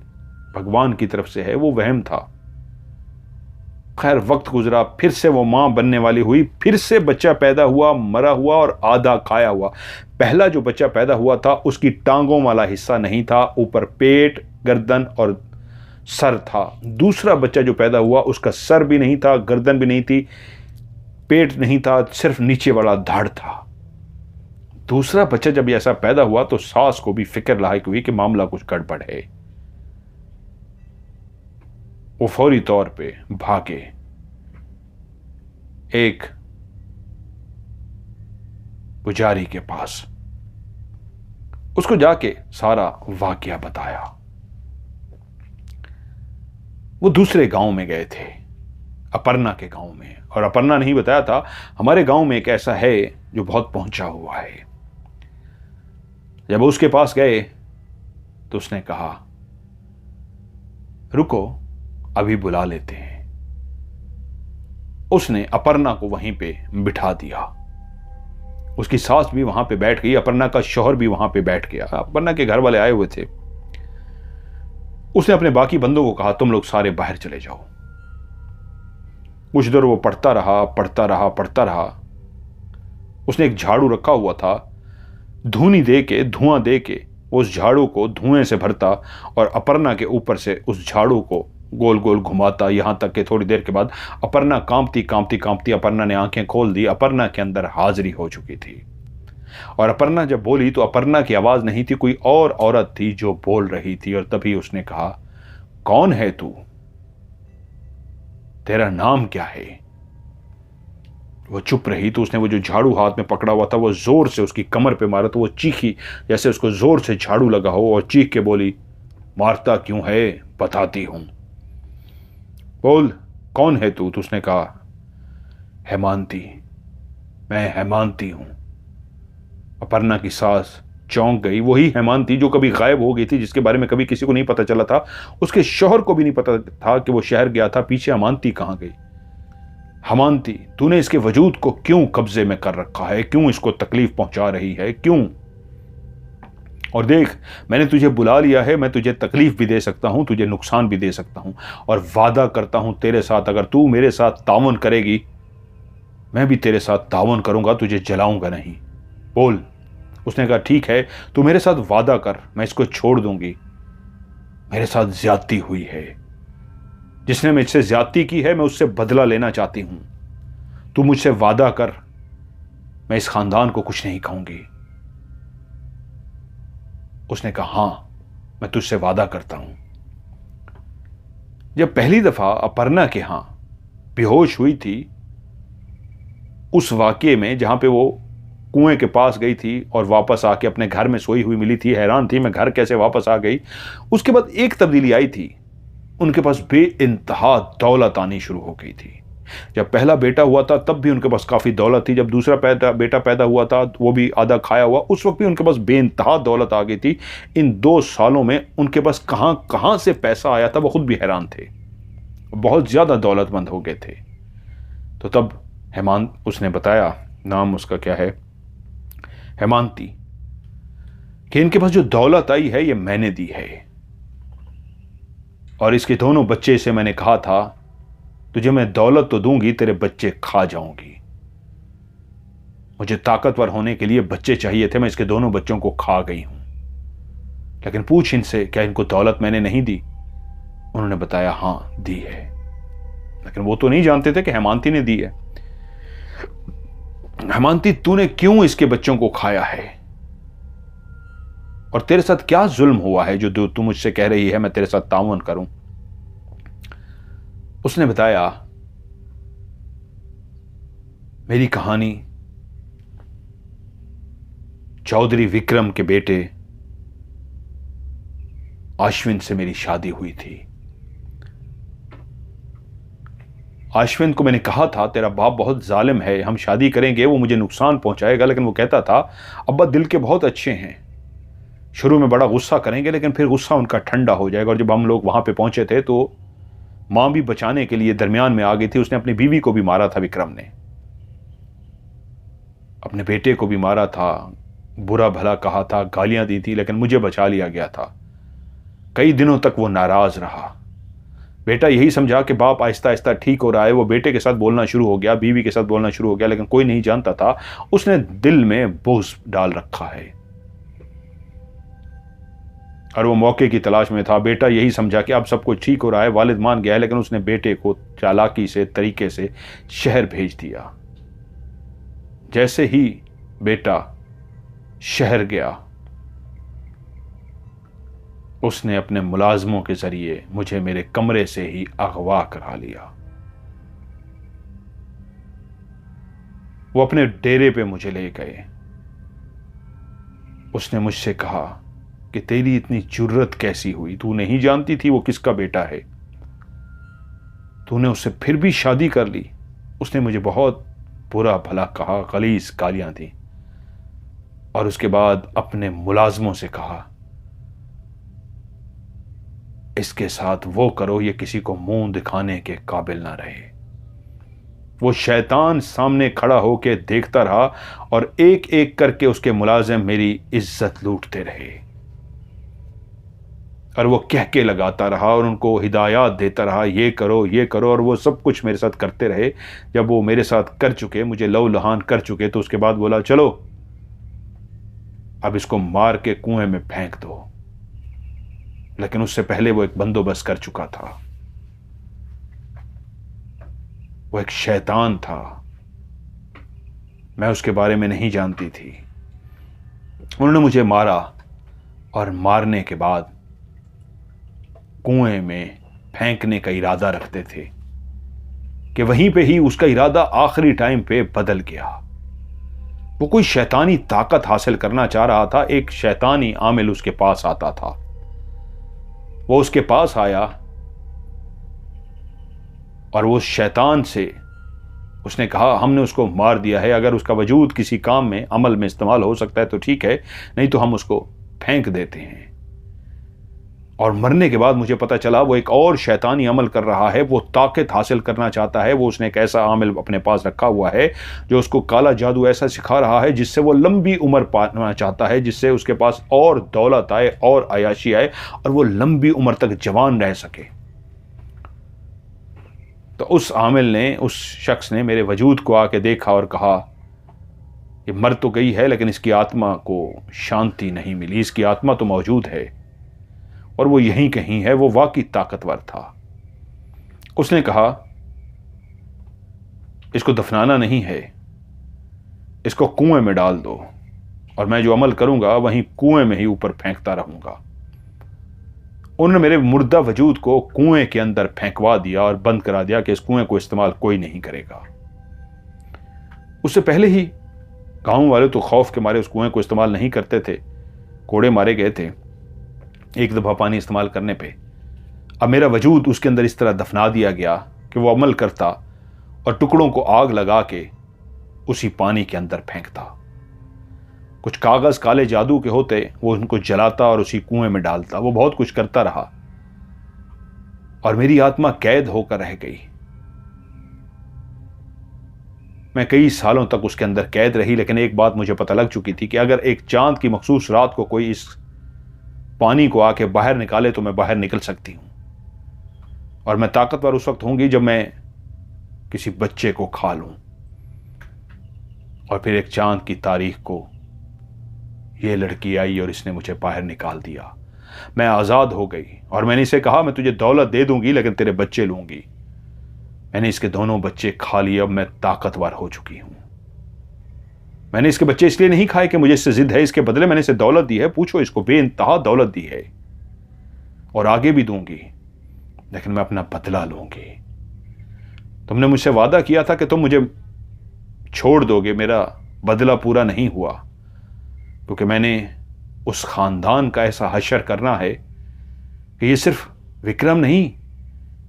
भगवान की तरफ से है, वो वहम था। खैर वक्त गुजरा, फिर से वो मां बनने वाली हुई, फिर से बच्चा पैदा हुआ, मरा हुआ और आधा खाया हुआ। पहला जो बच्चा पैदा हुआ था उसकी टांगों वाला हिस्सा नहीं था, ऊपर पेट, गर्दन और सर था। दूसरा बच्चा जो पैदा हुआ उसका सर भी नहीं था, गर्दन भी नहीं थी, पेट नहीं था, सिर्फ नीचे वाला धड़ था। दूसरा बच्चा जब ऐसा पैदा हुआ तो सास को भी फिक्र लायक हुई कि मामला कुछ गड़बड़ है। वो फौरी तौर पे भागे, एक पुजारी के पास। उसको जाके सारा वाकया बताया। वो दूसरे गांव में गए थे, अपर्णा के गांव में, और अपर्णा नहीं बताया था, हमारे गांव में एक ऐसा है जो बहुत पहुंचा हुआ है। जब उसके पास गए तो उसने कहा, रुको, अभी बुला लेते हैं। उसने अपर्णा को वहीं पे बिठा दिया। उसकी सास भी वहां पे बैठ गई, अपर्णा का शौहर भी वहां पे बैठ गया। अपर्णा के घर वाले आए हुए थे। उसने अपने बाकी बंदों को कहा, तुम लोग सारे बाहर चले जाओ। कुछ देर वो पढ़ता रहा, पढ़ता रहा, पढ़ता रहा। उसने एक झाड़ू रखा हुआ था, धूनी दे के, धुआं दे के उस झाड़ू को धुएं से भरता और अपर्णा के ऊपर से उस झाड़ू को गोल गोल घुमाता, यहां तक कि थोड़ी देर के बाद अपर्णा कांपती कांपती कांपती अपर्णा ने आंखें खोल दी। अपर्णा के अंदर हाजिरी हो चुकी थी और अपर्णा जब बोली तो अपर्णा की आवाज नहीं थी, कोई और औरत थी जो बोल रही थी। और तभी उसने कहा, कौन है तू? तेरा नाम क्या है? वो चुप रही तो उसने वो जो झाड़ू हाथ में पकड़ा हुआ था वो जोर से उसकी कमर पे मारा तो वो चीखी, जैसे उसको जोर से झाड़ू लगा हो, और चीख के बोली, मारता क्यों है? बताती हूं। बोल, कौन है तू? तो उसने कहा, हेमांती, मैं हेमांती हूं। अपर्णा की सास चौंक गई। वही हेमांती जो कभी गायब हो गई थी, जिसके बारे में कभी किसी को नहीं पता चला था, उसके शौहर को भी नहीं पता था कि वो शहर गया था। पीछे हेमांती कहां गई? हेमांती, तूने इसके वजूद को क्यों कब्जे में कर रखा है? क्यों इसको तकलीफ पहुंचा रही है? क्यों? और देख, मैंने तुझे बुला लिया है, मैं तुझे तकलीफ भी दे सकता हूं, तुझे नुकसान भी दे सकता हूं, और वादा करता हूं तेरे साथ, अगर तू मेरे साथ तावन करेगी, मैं भी तेरे साथ तावन करूंगा, तुझे जलाऊंगा नहीं। बोल। उसने कहा, ठीक है, तू मेरे साथ वादा कर, मैं इसको छोड़ दूंगी। मेरे साथ ज्यादती हुई है, जिसने मुझसे ज्यादती की है मैं उससे बदला लेना चाहती हूं। तू मुझसे वादा कर, मैं इस खानदान को कुछ नहीं कहूंगी। उसने कहा, हां, मैं तुझसे वादा करता हूं। जब पहली दफा अपर्णा के यहां बेहोश हुई थी, उस वाकये में जहां पे वो कुएं के पास गई थी और वापस आके अपने घर में सोई हुई मिली थी, हैरान थी मैं घर कैसे वापस आ गई। उसके बाद एक तब्दीली आई थी, उनके पास बेइंतहा दौलत आनी शुरू हो गई थी। जब पहला बेटा हुआ था तब भी उनके पास काफी दौलत थी, जब दूसरा बेटा पैदा हुआ था वो भी आधा खाया हुआ, उस वक्त भी उनके पास बेइंतहा दौलत आ गई थी। इन 2 सालों में उनके पास कहां कहां से पैसा आया था वो खुद भी हैरान थे, बहुत ज्यादा दौलतमंद हो गए थे। तो तब हेमांत, उसने बताया, नाम उसका क्या है, हेमांती, कि इनके पास जो दौलत आई है ये मैंने दी है, और इसके दोनों बच्चे से मैंने कहा था, तुझे मैं दौलत तो दूंगी, तेरे बच्चे खा जाऊंगी। मुझे ताकतवर होने के लिए बच्चे चाहिए थे, मैं इसके दोनों बच्चों को खा गई हूं। लेकिन पूछ इनसे, क्या इनको दौलत मैंने नहीं दी? उन्होंने बताया, हां दी है। लेकिन वो तो नहीं जानते थे कि हेमांती ने दी है। हेमांती, तूने क्यों इसके बच्चों को खाया है? और तेरे साथ क्या जुल्म हुआ है जो तू मुझसे कह रही है मैं तेरे साथ ताउन करूं? उसने बताया, मेरी कहानी चौधरी विक्रम के बेटे आश्विन से मेरी शादी हुई थी। आश्विन को मैंने कहा था, तेरा बाप बहुत जालिम है, हम शादी करेंगे, वो मुझे नुकसान पहुंचाएगा। लेकिन वो कहता था, अब्बा दिल के बहुत अच्छे हैं, शुरू में बड़ा गुस्सा करेंगे लेकिन फिर गुस्सा उनका ठंडा हो जाएगा। और जब हम लोग वहां पे पहुंचे थे तो मां भी बचाने के लिए दरमियान में आ गई थी। उसने अपनी बीवी को भी मारा था, विक्रम ने अपने बेटे को भी मारा था, बुरा भला कहा था, गालियां दी थी, लेकिन मुझे बचा लिया गया था। कई दिनों तक वो नाराज रहा। बेटा यही समझा कि बाप आहिस्ता आहिस्ता ठीक हो रहा है, वो बेटे के साथ बोलना शुरू हो गया, बीवी के साथ बोलना शुरू हो गया, लेकिन कोई नहीं जानता था उसने दिल में बोझ डाल रखा है और वो मौके की तलाश में था। बेटा यही समझा कि अब सब कुछ ठीक हो रहा है, वालिद मान गया है, लेकिन उसने बेटे को चालाकी से, तरीके से शहर भेज दिया। जैसे ही बेटा शहर गया, उसने अपने मुलाजमों के जरिए मुझे मेरे कमरे से ही अगवा करा लिया। वो अपने डेरे पे मुझे ले गए। उसने मुझसे कहा कि तेरी इतनी जुर्रत कैसी हुई, तू नहीं जानती थी वो किसका बेटा है, तूने उससे फिर भी शादी कर ली। उसने मुझे बहुत बुरा भला कहा, गलीज गालियां दी, और उसके बाद अपने मुलाजमों से कहा, इसके साथ वो करो ये किसी को मुंह दिखाने के काबिल ना रहे। वो शैतान सामने खड़ा होके देखता रहा और एक एक करके उसके मुलाजिम मेरी इज्जत लूटते रहे, और वो कह के लगाता रहा और उनको हिदायत देता रहा, ये करो ये करो, और वो सब कुछ मेरे साथ करते रहे। जब वो मेरे साथ कर चुके, मुझे लहू लहान कर चुके, तो उसके बाद बोला, चलो अब इसको मार के कुएं में फेंक दो। लेकिन उससे पहले वो एक बंदोबस्त कर चुका था। वो एक शैतान था, मैं उसके बारे में नहीं जानती थी। उन्होंने मुझे मारा और मारने के बाद कुएं में फेंकने का इरादा रखते थे कि वहीं पे ही उसका इरादा आखिरी टाइम पे बदल गया। वो कोई शैतानी ताकत हासिल करना चाह रहा था। एक शैतानी आमिल उसके पास आता था। वो उसके पास आया और वो शैतान से उसने कहा, हमने उसको मार दिया है, अगर उसका वजूद किसी काम में अमल में इस्तेमाल हो सकता है तो ठीक है, नहीं तो हम उसको फेंक देते हैं। और मरने के बाद मुझे पता चला वो एक और शैतानी अमल कर रहा है। वो ताकत हासिल करना चाहता है। वो उसने एक ऐसा आमिल अपने पास रखा हुआ है जो उसको काला जादू ऐसा सिखा रहा है जिससे वो लंबी उम्र पाना चाहता है, जिससे उसके पास और दौलत आए और अयाशी आए और वो लंबी उम्र तक जवान रह सके। तो उस आमिल ने, उस शख्स ने मेरे वजूद को आके देखा और कहा, ये मर तो गई है लेकिन इसकी आत्मा को शांति नहीं मिली। इसकी आत्मा तो मौजूद है और वो यहीं कहीं है। वो वाकई ताकतवर था। उसने कहा, इसको दफनाना नहीं है, इसको कुएं में डाल दो और मैं जो अमल करूंगा वहीं कुएं में ही ऊपर फेंकता रहूंगा। उन्होंने मेरे मुर्दा वजूद को कुएं के अंदर फेंकवा दिया और बंद करा दिया कि इस कुएं को इस्तेमाल कोई नहीं करेगा। उससे पहले ही गांव वाले तो खौफ के मारे उस कुएं को इस्तेमाल नहीं करते थे। कोड़े मारे गए थे एक दफा पानी इस्तेमाल करने पे। अब मेरा वजूद उसके अंदर इस तरह दफना दिया गया कि वो अमल करता और टुकड़ों को आग लगा के उसी पानी के अंदर फेंकता। कुछ कागज काले जादू के होते, वो उनको जलाता और उसी कुएं में डालता। वो बहुत कुछ करता रहा और मेरी आत्मा कैद होकर रह गई। मैं कई सालों तक उसके अंदर कैद रही। लेकिन एक बात मुझे पता लग चुकी थी कि अगर एक चांद की मखसूस रात को कोई इस पानी को आके बाहर निकाले तो मैं बाहर निकल सकती हूं। और मैं ताकतवर उस वक्त होंगी जब मैं किसी बच्चे को खा लूं। और फिर एक चांद की तारीख को ये लड़की आई और इसने मुझे बाहर निकाल दिया। मैं आज़ाद हो गई और मैंने इसे कहा, मैं तुझे दौलत दे दूंगी लेकिन तेरे बच्चे लूंगी। मैंने इसके दोनों बच्चे खा लिए। अब मैं ताकतवर हो चुकी हूं। मैंने इसके बच्चे इसलिए नहीं खाए कि मुझे इससे जिद है, इसके बदले मैंने इसे दौलत दी है। पूछो इसको, बेइंतहा दौलत दी है और आगे भी दूंगी, लेकिन मैं अपना बदला लूंगी। तुमने मुझसे वादा किया था कि तुम मुझे छोड़ दोगे, मेरा बदला पूरा नहीं हुआ, क्योंकि मैंने उस खानदान का ऐसा हशर करना है कि ये सिर्फ विक्रम नहीं,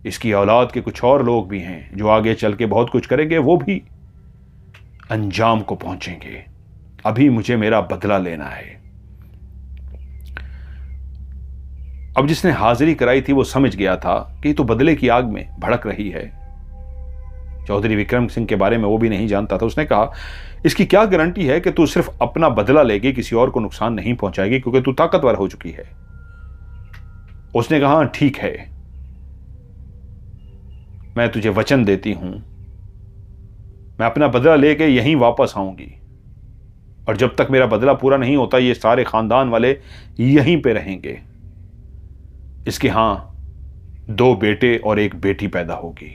इसकी औलाद के कुछ और लोग भी हैं जो आगे चल के बहुत कुछ करेंगे। वो भी अंजाम को पहुंचेंगे। अभी मुझे मेरा बदला लेना है। अब जिसने हाजिरी कराई थी वो समझ गया था कि तो बदले की आग में भड़क रही है। चौधरी विक्रम सिंह के बारे में वो भी नहीं जानता था। उसने कहा, इसकी क्या गारंटी है कि तू सिर्फ अपना बदला लेगी, किसी और को नुकसान नहीं पहुंचाएगी, क्योंकि तू ताकतवर हो चुकी है। उसने कहा, ठीक है, मैं तुझे वचन देती हूं, मैं अपना बदला लेके यहीं वापस आऊंगी और जब तक मेरा बदला पूरा नहीं होता ये सारे खानदान वाले यहीं पे रहेंगे। इसके हां 2 बेटे और 1 बेटी पैदा होगी।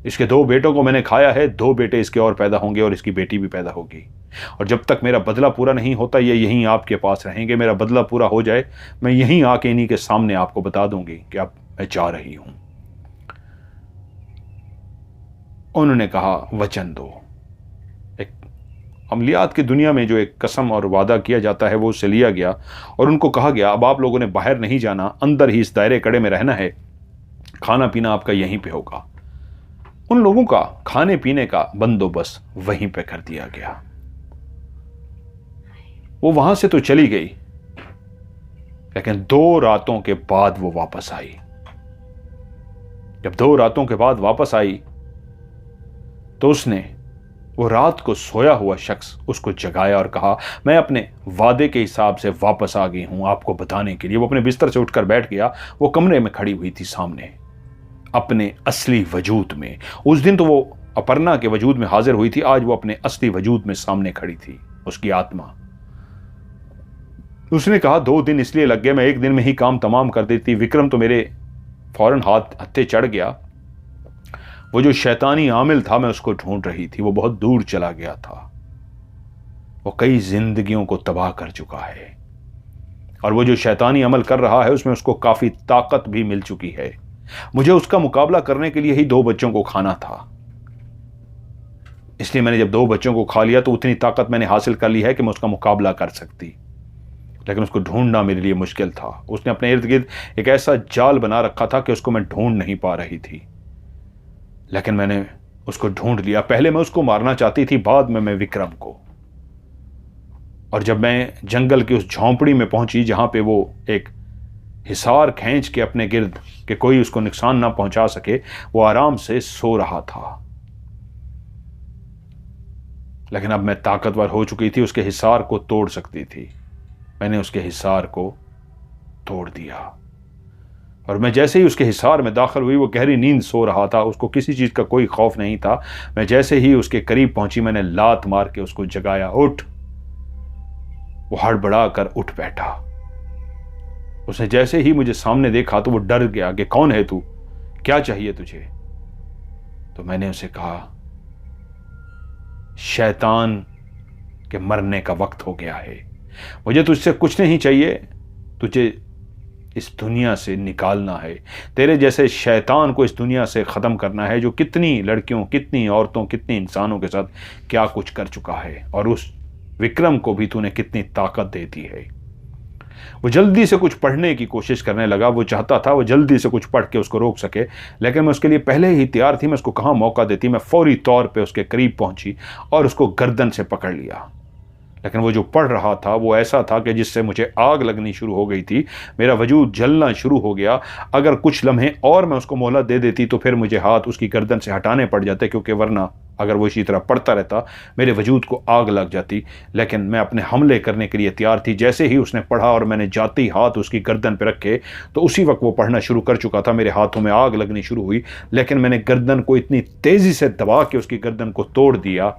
इसके 2 बेटों को मैंने खाया है, 2 बेटे इसके और पैदा होंगे और इसकी बेटी भी पैदा होगी। और जब तक मेरा बदला पूरा नहीं होता ये यहीं आपके पास रहेंगे। मेरा बदला पूरा हो जाए मैं यहीं आके इन्हीं के सामने आपको बता दूंगी कि अब मैं जा रही हूं। उन्होंने कहा, वचन दो। एक अमलियात की दुनिया में जो एक कसम और वादा किया जाता है वो उससे लिया गया और उनको कहा गया, अब आप लोगों ने बाहर नहीं जाना, अंदर ही इस दायरे कड़े में रहना है, खाना पीना आपका यहीं पे होगा। उन लोगों का खाने पीने का बंदोबस्त वहीं पे कर दिया गया। वो वहां से तो चली गई, लेकिन 2 रातों के बाद वो वापस आई। जब 2 रातों के बाद वापस आई तो उसने वो रात को सोया हुआ शख्स उसको जगाया और कहा, मैं अपने वादे के हिसाब से वापस आ गई हूं आपको बताने के लिए। वो अपने बिस्तर से उठकर बैठ गया। वो कमरे में खड़ी हुई थी सामने अपने असली वजूद में। उस दिन तो वो अपर्णा के वजूद में हाजिर हुई थी, आज वो अपने असली वजूद में सामने खड़ी थी। उसकी आत्मा उसने कहा 2 दिन इसलिए लग गए, मैं 1 दिन में ही काम तमाम कर देती। विक्रम तो मेरे फौरन हत्थे चढ़ गया। वो जो शैतानी आमिल था मैं उसको ढूंढ रही थी, वो बहुत दूर चला गया था। वो कई जिंदगियों को तबाह कर चुका है और वो जो शैतानी अमल कर रहा है उसमें उसको काफी ताकत भी मिल चुकी है। मुझे उसका मुकाबला करने के लिए ही 2 बच्चों को खाना था, इसलिए मैंने जब 2 बच्चों को खा लिया तो उतनी ताकत मैंने हासिल कर ली है कि मैं उसका मुकाबला कर सकती। लेकिन उसको ढूंढना मेरे लिए मुश्किल था। उसने अपने इर्द गिर्द एक ऐसा जाल बना रखा था कि उसको मैं ढूंढ नहीं पा रही थी। लेकिन मैंने उसको ढूंढ लिया। पहले मैं उसको मारना चाहती थी, बाद में मैं विक्रम को। और जब मैं जंगल की उस झोंपड़ी में पहुंची जहां पे वो एक हिसार खींच के अपने गिर्द कि कोई उसको नुकसान ना पहुंचा सके, वो आराम से सो रहा था। लेकिन अब मैं ताकतवर हो चुकी थी, उसके हिसार को तोड़ सकती थी। मैंने उसके हिसार को तोड़ दिया और मैं जैसे ही उसके हिसार में दाखिल हुई, वो गहरी नींद सो रहा था, उसको किसी चीज का कोई खौफ नहीं था। मैं जैसे ही उसके करीब पहुंची, मैंने लात मार के उसको जगाया। उठ। वो हड़बड़ा कर उठ बैठा। उसने जैसे ही मुझे सामने देखा तो वो डर गया कि कौन है तू, क्या चाहिए तुझे? तो मैंने उसे कहा, शैतान के मरने का वक्त हो गया है, मुझे तुझसे कुछ नहीं चाहिए, तुझे इस दुनिया से निकालना है। तेरे जैसे शैतान को इस दुनिया से ख़त्म करना है, जो कितनी लड़कियों, कितनी औरतों, कितनी इंसानों के साथ क्या कुछ कर चुका है। और उस विक्रम को भी तूने कितनी ताकत दे दी है। वो जल्दी से कुछ पढ़ने की कोशिश करने लगा। वो चाहता था वो जल्दी से कुछ पढ़ के उसको रोक सके, लेकिन मैं उसके लिए पहले ही तैयार थी। मैं उसको कहाँ मौका देती। मैं फौरी तौर पे उसके करीब पहुंची और उसको गर्दन से पकड़ लिया। लेकिन वो जो पढ़ रहा था वो ऐसा था कि जिससे मुझे आग लगनी शुरू हो गई थी। मेरा वजूद जलना शुरू हो गया। अगर कुछ लम्हे और मैं उसको मोहलत दे देती तो फिर मुझे हाथ उसकी गर्दन से हटाने पड़ जाते, क्योंकि वरना अगर वो इसी तरह पढ़ता रहता मेरे वजूद को आग लग जाती। लेकिन मैं अपने हमले करने के लिए तैयार थी। जैसे ही उसने पढ़ा और मैंने जाते ही हाथ उसकी गर्दन पर रखे तो उसी वक्त वो पढ़ना शुरू कर चुका था। मेरे हाथों में आग लगनी शुरू हुई, लेकिन मैंने गर्दन को इतनी तेजी से दबा के उसकी गर्दन को तोड़ दिया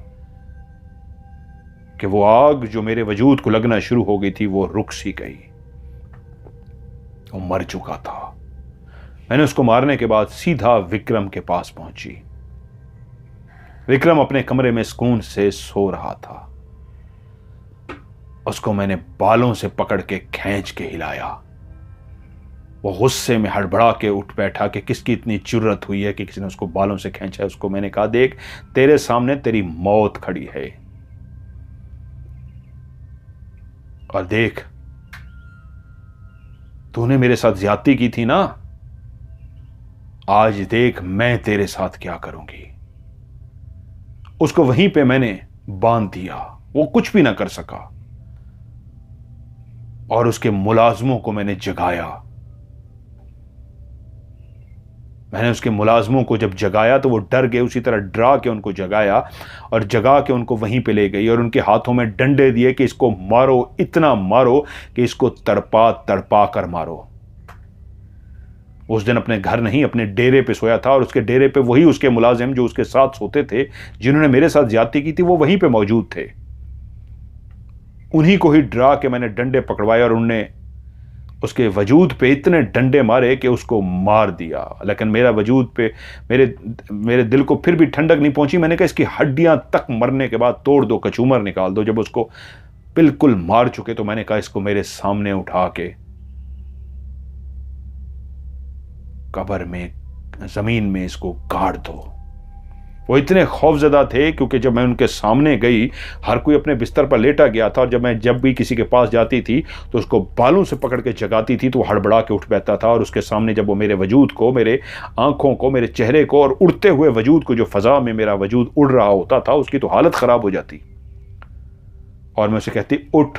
कि वो आग जो मेरे वजूद को लगना शुरू हो गई थी वो रुक सी गई। वो मर चुका था। मैंने उसको मारने के बाद सीधा विक्रम के पास पहुंची। विक्रम अपने कमरे में सुकून से सो रहा था। उसको मैंने बालों से पकड़ के खींच के हिलाया। वो गुस्से में हड़बड़ा के उठ बैठा कि किसकी इतनी जुर्रत हुई है कि किसी ने उसको बालों से खींचा है। उसको मैंने कहा, देख, तेरे सामने तेरी मौत खड़ी है और देख, तूने मेरे साथ ज्यादती की थी ना, आज देख मैं तेरे साथ क्या करूंगी। उसको वहीं पे मैंने बांध दिया। वो कुछ भी ना कर सका और उसके मुलाजमों को मैंने जगाया। मैंने उसके मुलाजमों को जब जगाया तो वो डर गए। उसी तरह डरा के उनको जगाया और जगा के उनको वहीं पे ले गई और उनके हाथों में डंडे दिए कि इसको मारो, इतना मारो कि इसको तड़पा तड़पा कर मारो। उस दिन अपने घर नहीं, अपने डेरे पे सोया था और उसके डेरे पे वही उसके मुलाजिम जो उसके साथ सोते थे, जिन्होंने मेरे साथ ज्यादती की थी, वो वहीं पे मौजूद थे। उन्हीं को ही डरा के मैंने डंडे पकड़वाए और उनने उसके वजूद पे इतने डंडे मारे कि उसको मार दिया। लेकिन मेरा वजूद पे, मेरे दिल को फिर भी ठंडक नहीं पहुंची। मैंने कहा, इसकी हड्डियां तक मरने के बाद तोड़ दो, कचूमर निकाल दो। जब उसको बिल्कुल मार चुके तो मैंने कहा, इसको मेरे सामने उठा के कब्र में, जमीन में इसको गाड़ दो। वो इतने खौफजदा थे क्योंकि जब मैं उनके सामने गई, हर कोई अपने बिस्तर पर लेटा गया था और जब भी किसी के पास जाती थी तो उसको बालों से पकड़ के जगाती थी तो वो हड़बड़ा के उठ बैठता था। और उसके सामने जब वो मेरे वजूद को, मेरे आंखों को, मेरे चेहरे को और उड़ते हुए वजूद को, जो फजा में मेरा वजूद उड़ रहा होता था, उसकी तो हालत खराब हो जाती। और मैं उसे कहती, उठ,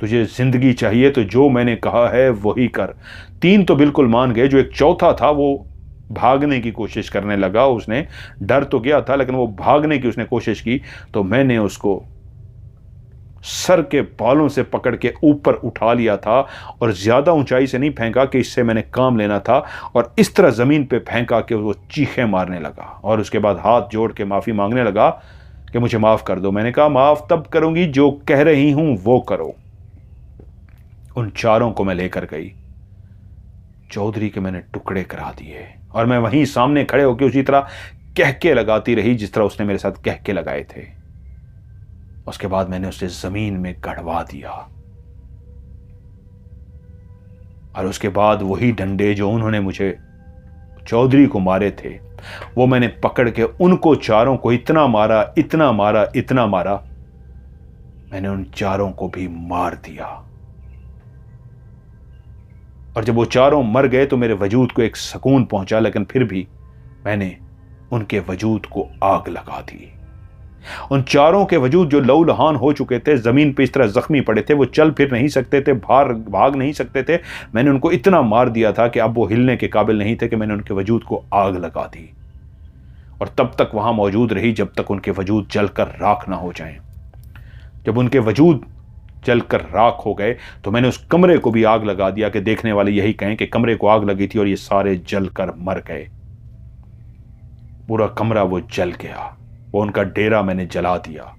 तुझे जिंदगी चाहिए तो जो मैंने कहा है वही कर। 3 तो बिल्कुल मान गए। जो एक चौथा था वो भागने की कोशिश करने लगा। उसने डर तो गया था लेकिन वो भागने की उसने कोशिश की तो मैंने उसको सर के बालों से पकड़ के ऊपर उठा लिया था और ज्यादा ऊंचाई से नहीं फेंका कि इससे मैंने काम लेना था, और इस तरह जमीन पे फेंका कि वो चीखें मारने लगा और उसके बाद हाथ जोड़ के माफी मांगने लगा कि मुझे माफ कर दो। मैंने कहा, माफ तब करूंगी जो कह रही हूं वो करो। उन चारों को मैं लेकर गई। चौधरी के मैंने टुकड़े करा दिए और मैं वहीं सामने खड़े होकर उसी तरह कहके लगाती रही जिस तरह उसने मेरे साथ कहके लगाए थे। उसके बाद मैंने उसे जमीन में गड़वा दिया और उसके बाद वही डंडे जो उन्होंने मुझे चौधरी को मारे थे वो मैंने पकड़ के उनको चारों को इतना मारा, इतना मारा, इतना मारा, मैंने उन चारों को भी मार दिया। और जब वो चारों मर गए तो मेरे वजूद को एक सुकून पहुंचा, लेकिन फिर भी मैंने उनके वजूद को आग लगा दी। उन चारों के वजूद जो लहूलुहान हो चुके थे, जमीन पे इस तरह जख्मी पड़े थे, वो चल फिर नहीं सकते थे, भाग नहीं सकते थे। मैंने उनको इतना मार दिया था कि अब वो हिलने के काबिल नहीं थे कि मैंने उनके वजूद को आग लगा दी और तब तक वहां मौजूद रही जब तक उनके वजूद जलकर राख ना हो जाएं। जब उनके वजूद जलकर राख हो गए तो मैंने उस कमरे को भी आग लगा दिया कि देखने वाले यही कहें कि कमरे को आग लगी थी और ये सारे जलकर मर गए। पूरा कमरा वो जल गया, वो उनका डेरा मैंने जला दिया।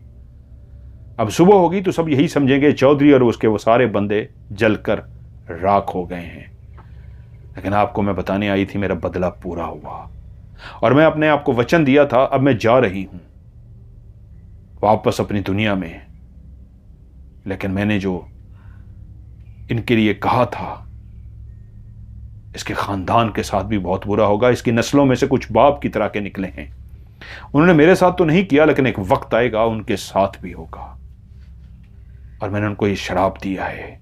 अब सुबह होगी तो सब यही समझेंगे चौधरी और उसके वो सारे बंदे जलकर राख हो गए हैं। लेकिन आपको मैं बताने आई थी मेरा बदला पूरा हुआ और मैं अपने आप को वचन दिया था अब मैं जा रही हूं वापस अपनी दुनिया में। लेकिन मैंने जो इनके लिए कहा था इसके खानदान के साथ भी बहुत बुरा होगा। इसकी नस्लों में से कुछ बाप की तरह के निकले हैं। उन्होंने मेरे साथ तो नहीं किया लेकिन एक वक्त आएगा उनके साथ भी होगा। और मैंने उनको ये शराब दिया है,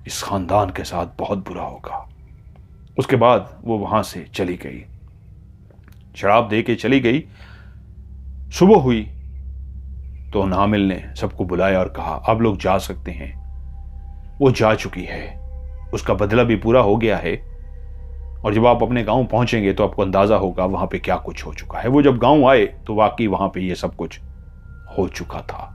इस खानदान के साथ बहुत बुरा होगा। उसके बाद वो वहां से चली गई, शराब दे के चली गई। सुबह हुई तो नामिल ने सबको बुलाया और कहा आप लोग जा सकते हैं। वो जा चुकी है, उसका बदला भी पूरा हो गया है। और जब आप अपने गांव पहुंचेंगे तो आपको अंदाजा होगा वहां पे क्या कुछ हो चुका है। वो जब गांव आए तो वाकई वहां पे ये सब कुछ हो चुका था।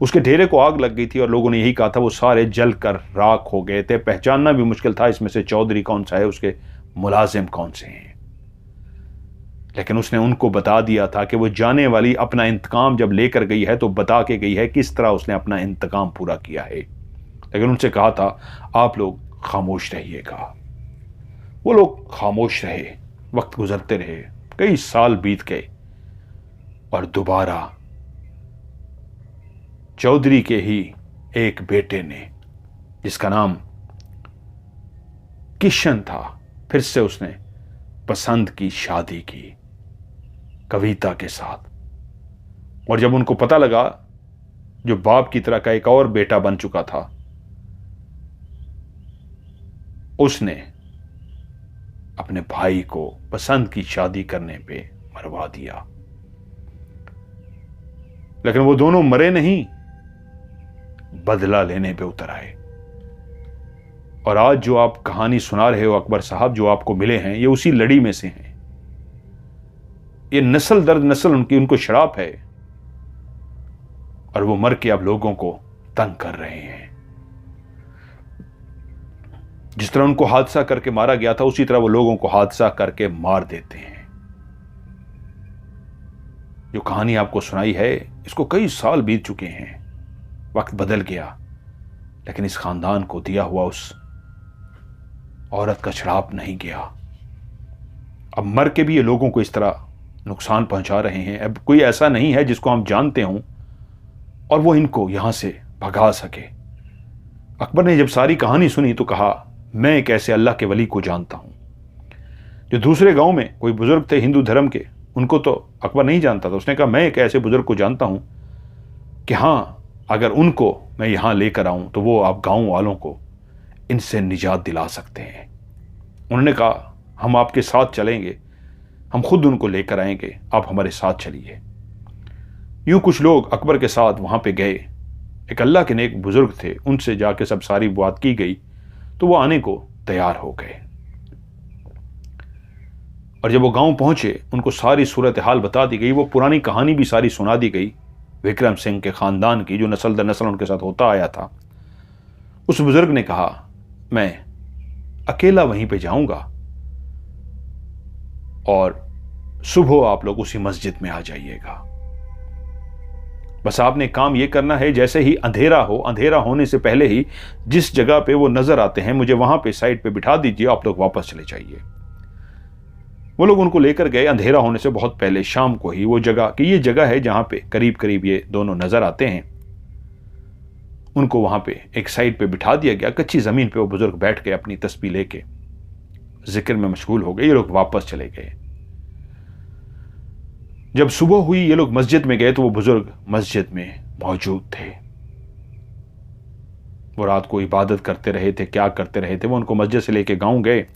उसके डेरे को आग लग गई थी और लोगों ने यही कहा था वो सारे जलकर राख हो गए थे। पहचानना भी मुश्किल था इसमें से चौधरी कौन सा है, उसके मुलाजिम कौन से हैं। लेकिन उसने उनको बता दिया था कि वो जाने वाली अपना इंतकाम जब लेकर गई है तो बता के गई है किस तरह उसने अपना इंतकाम पूरा किया है। लेकिन उनसे कहा था आप लोग खामोश रहिएगा। वो लोग खामोश रहे, वक्त गुजरते रहे, कई साल बीत गए और दोबारा चौधरी के ही एक बेटे ने जिसका नाम किशन था, फिर से उसने पसंद की शादी की कविता के साथ। और जब उनको पता लगा जो बाप की तरह का एक और बेटा बन चुका था, उसने अपने भाई को पसंद की शादी करने पे मरवा दिया। लेकिन वो दोनों मरे नहीं, बदला लेने पे उतर आए। और आज जो आप कहानी सुना रहे हो अकबर साहब, जो आपको मिले हैं, ये उसी लड़ी में से हैं। ये नस्ल दर नस्ल उनको श्राप है और वो मर के अब लोगों को तंग कर रहे हैं। जिस तरह उनको हादसा करके मारा गया था उसी तरह वो लोगों को हादसा करके मार देते हैं। जो कहानी आपको सुनाई है इसको कई साल बीत चुके हैं, वक्त बदल गया, लेकिन इस खानदान को दिया हुआ उस औरत का श्राप नहीं गया। अब मर के भी ये लोगों को इस तरह नुकसान पहुंचा रहे हैं। अब कोई ऐसा नहीं है जिसको हम जानते हों और वो इनको यहां से भगा सके। अकबर ने जब सारी कहानी सुनी तो कहा मैं एक ऐसे अल्लाह के वली को जानता हूं। जो दूसरे गांव में कोई बुजुर्ग थे हिंदू धर्म के, उनको तो अकबर नहीं जानता था। उसने कहा मैं एक ऐसे बुजुर्ग को जानता हूं कि हां, अगर उनको मैं यहां लेकर आऊं तो वो आप गांव वालों को इनसे निजात दिला सकते हैं। उन्होंने कहा हम आपके साथ चलेंगे, हम खुद उनको लेकर आएंगे, आप हमारे साथ चलिए। यूं कुछ लोग अकबर के साथ वहां पे गए। एक अल्लाह के नेक बुजुर्ग थे, उनसे जाके सब सारी बात की गई तो वो आने को तैयार हो गए। और जब वो गांव पहुंचे उनको सारी सूरत हाल बता दी गई। वो पुरानी कहानी भी सारी सुना दी गई विक्रम सिंह के खानदान की, जो नस्ल दर नस्ल उनके साथ होता आया था। उस बुजुर्ग ने कहा मैं अकेला वहीं पे जाऊंगा और सुबह आप लोग उसी मस्जिद में आ जाइएगा। बस आपने काम ये करना है, जैसे ही अंधेरा हो, अंधेरा होने से पहले ही जिस जगह पे वो नजर आते हैं मुझे वहां पे साइड पे बिठा दीजिए, आप लोग वापस चले जाइए। वो लोग उनको लेकर गए अंधेरा होने से बहुत पहले, शाम को ही, वो जगह कि ये जगह है जहां पे करीब करीब ये दोनों नजर आते हैं। उनको वहां पे एक साइड पे बिठा दिया गया, कच्ची जमीन पे वो बुजुर्ग बैठ गए, अपनी तस्बीह लेके जिक्र में मशगूल हो गए। ये लोग वापस चले गए। जब सुबह हुई ये लोग मस्जिद में गए तो वो बुजुर्ग मस्जिद में मौजूद थे। वो रात को इबादत करते रहे थे, क्या करते रहे थे। वो उनको मस्जिद से लेके गांव गए,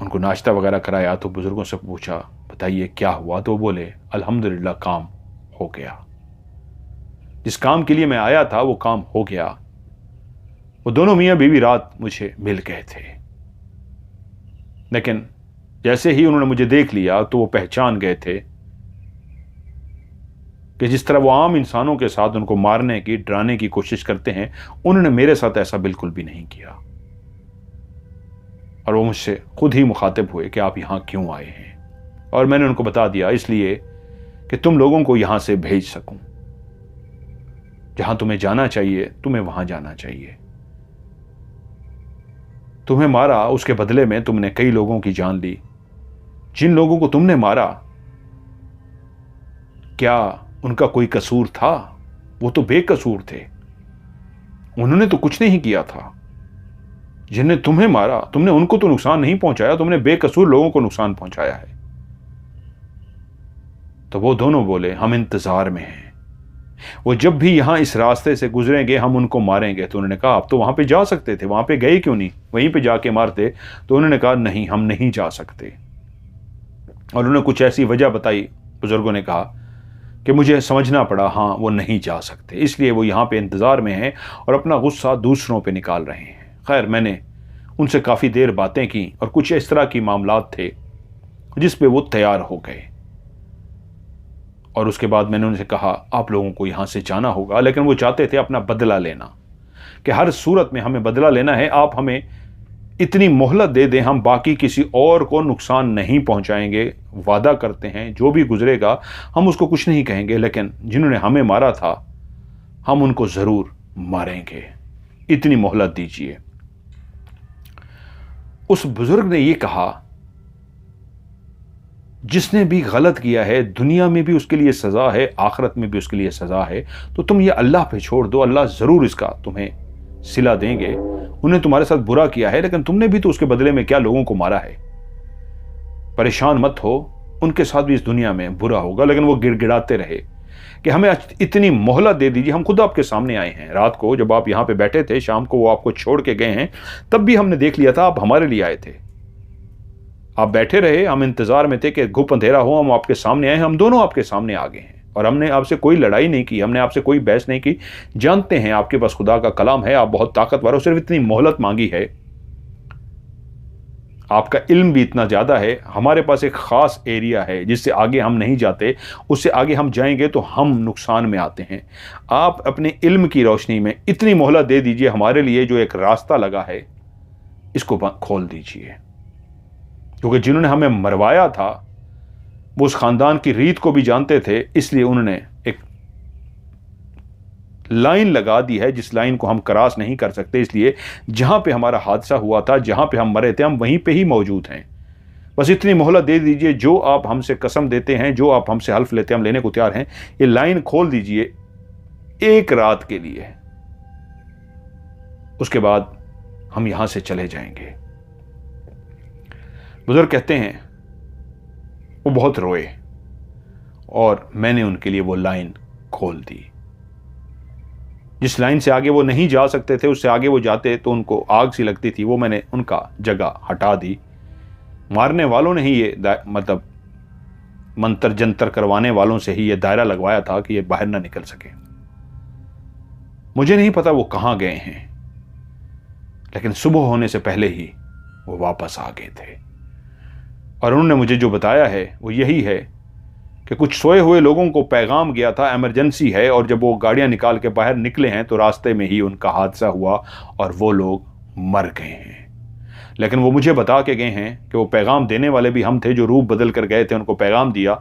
उनको नाश्ता वगैरह कराया। तो बुजुर्गों से पूछा, बताइए क्या हुआ? तो वो बोले, अल्हम्दुलिल्लाह काम हो गया, जिस काम के लिए मैं आया था वो काम हो गया। वो दोनों मियां बीवी रात मुझे मिल गए थे, लेकिन जैसे ही उन्होंने मुझे देख लिया तो वो पहचान गए थे कि जिस तरह वो आम इंसानों के साथ उनको मारने की, डराने की कोशिश करते हैं, उन्होंने मेरे साथ ऐसा बिल्कुल भी नहीं किया। और वो मुझसे खुद ही मुखातिब हुए कि आप यहां क्यों आए हैं। और मैंने उनको बता दिया, इसलिए कि तुम लोगों को यहां से भेज सकूं, जहां तुम्हें जाना चाहिए तुम्हें वहां जाना चाहिए। तुम्हें मारा, उसके बदले में तुमने कई लोगों की जान ली। जिन लोगों को तुमने मारा, क्या उनका कोई कसूर था? वो तो बेकसूर थे, उन्होंने तो कुछ नहीं किया था। जिन्हें तुम्हें मारा, तुमने उनको तो नुकसान नहीं पहुंचाया, तुमने बेकसूर लोगों को नुकसान पहुंचाया है। तो वो दोनों बोले, हम इंतजार में हैं, वो जब भी यहां इस रास्ते से गुजरेंगे हम उनको मारेंगे। तो उन्होंने कहा, आप तो वहां पे जा सकते थे, वहां पे गए क्यों नहीं, वहीं पे जाके मारते। तो उन्होंने कहा, नहीं हम नहीं जा सकते। और उन्होंने कुछ ऐसी वजह बताई, बुजुर्गों ने कहा कि मुझे समझना पड़ा, हाँ वो नहीं जा सकते, इसलिए वो यहाँ पे इंतज़ार में हैं और अपना गुस्सा दूसरों पे निकाल रहे हैं। खैर, मैंने उनसे काफ़ी देर बातें की और कुछ इस तरह की मामलात थे जिस पे वो तैयार हो गए। और उसके बाद मैंने उनसे कहा, आप लोगों को यहाँ से जाना होगा, लेकिन वो चाहते थे अपना बदला लेना, कि हर सूरत में हमें बदला लेना है, आप हमें इतनी मोहलत दे दें, हम बाकी किसी और को नुकसान नहीं पहुंचाएंगे, वादा करते हैं जो भी गुजरेगा हम उसको कुछ नहीं कहेंगे, लेकिन जिन्होंने हमें मारा था हम उनको जरूर मारेंगे, इतनी मोहलत दीजिए। उस बुजुर्ग ने यह कहा, जिसने भी गलत किया है दुनिया में भी उसके लिए सजा है, आखिरत में भी उसके लिए सजा है, तो तुम ये अल्लाह पे छोड़ दो, अल्लाह जरूर इसका तुम्हें सिला देंगे। उन्हें तुम्हारे साथ बुरा किया है, लेकिन तुमने भी तो उसके बदले में क्या लोगों को मारा है। परेशान मत हो, उनके साथ भी इस दुनिया में बुरा होगा। लेकिन वो गिड़गिड़ाते रहे कि हमें इतनी मोहलत दे दीजिए, हम खुद आपके सामने आए हैं। रात को जब आप यहां पे बैठे थे, शाम को वो आपको छोड़ के गए हैं, तब भी हमने देख लिया था आप हमारे लिए आए थे। आप बैठे रहे, हम इंतजार में थे कि घुप अंधेरा हो, हम आपके सामने आए, हम दोनों आपके सामने आ गए हैं। और हमने आपसे कोई लड़ाई नहीं की, हमने आपसे कोई बहस नहीं की। जानते हैं आपके पास खुदा का कलाम है, आप बहुत ताकतवर हो, सिर्फ इतनी मोहलत मांगी है। आपका इल्म भी इतना ज्यादा है, हमारे पास एक खास एरिया है जिससे आगे हम नहीं जाते, उससे आगे हम जाएंगे तो हम नुकसान में आते हैं। आप अपने इल्म की रोशनी में इतनी मोहलत दे दीजिए, हमारे लिए जो एक रास्ता लगा है इसको खोल दीजिए। क्योंकि जिन्होंने हमें मरवाया था वो उस खानदान की रीत को भी जानते थे, इसलिए उन्होंने एक लाइन लगा दी है जिस लाइन को हम क्रॉस नहीं कर सकते। इसलिए जहां पे हमारा हादसा हुआ था, जहां पे हम मरे थे, हम वहीं पे ही मौजूद हैं। बस इतनी मोहलत दे दीजिए, जो आप हमसे कसम देते हैं, जो आप हमसे हल्फ लेते हैं, हम लेने को तैयार हैं। ये लाइन खोल दीजिए एक रात के लिए, उसके बाद हम यहां से चले जाएंगे। बुजुर्ग कहते हैं वो बहुत रोए और मैंने उनके लिए वो लाइन खोल दी। जिस लाइन से आगे वो नहीं जा सकते थे, उससे आगे वो जाते तो उनको आग सी लगती थी, वो मैंने उनका जगह हटा दी। मारने वालों ने ही ये मतलब मंतर जंतर करवाने वालों से ही ये दायरा लगवाया था कि ये बाहर ना निकल सके। मुझे नहीं पता वो कहां गए हैं, लेकिन सुबह होने से पहले ही वो वापस आ गए थे। और उन्होंने मुझे जो बताया है वो यही है कि कुछ सोए हुए लोगों को पैगाम गया था, इमरजेंसी है, और जब वो गाड़ियां निकाल के बाहर निकले हैं तो रास्ते में ही उनका हादसा हुआ और वो लोग मर गए हैं। लेकिन वो मुझे बता के गए हैं कि वो पैगाम देने वाले भी हम थे, जो रूप बदल कर गए थे, उनको पैगाम दिया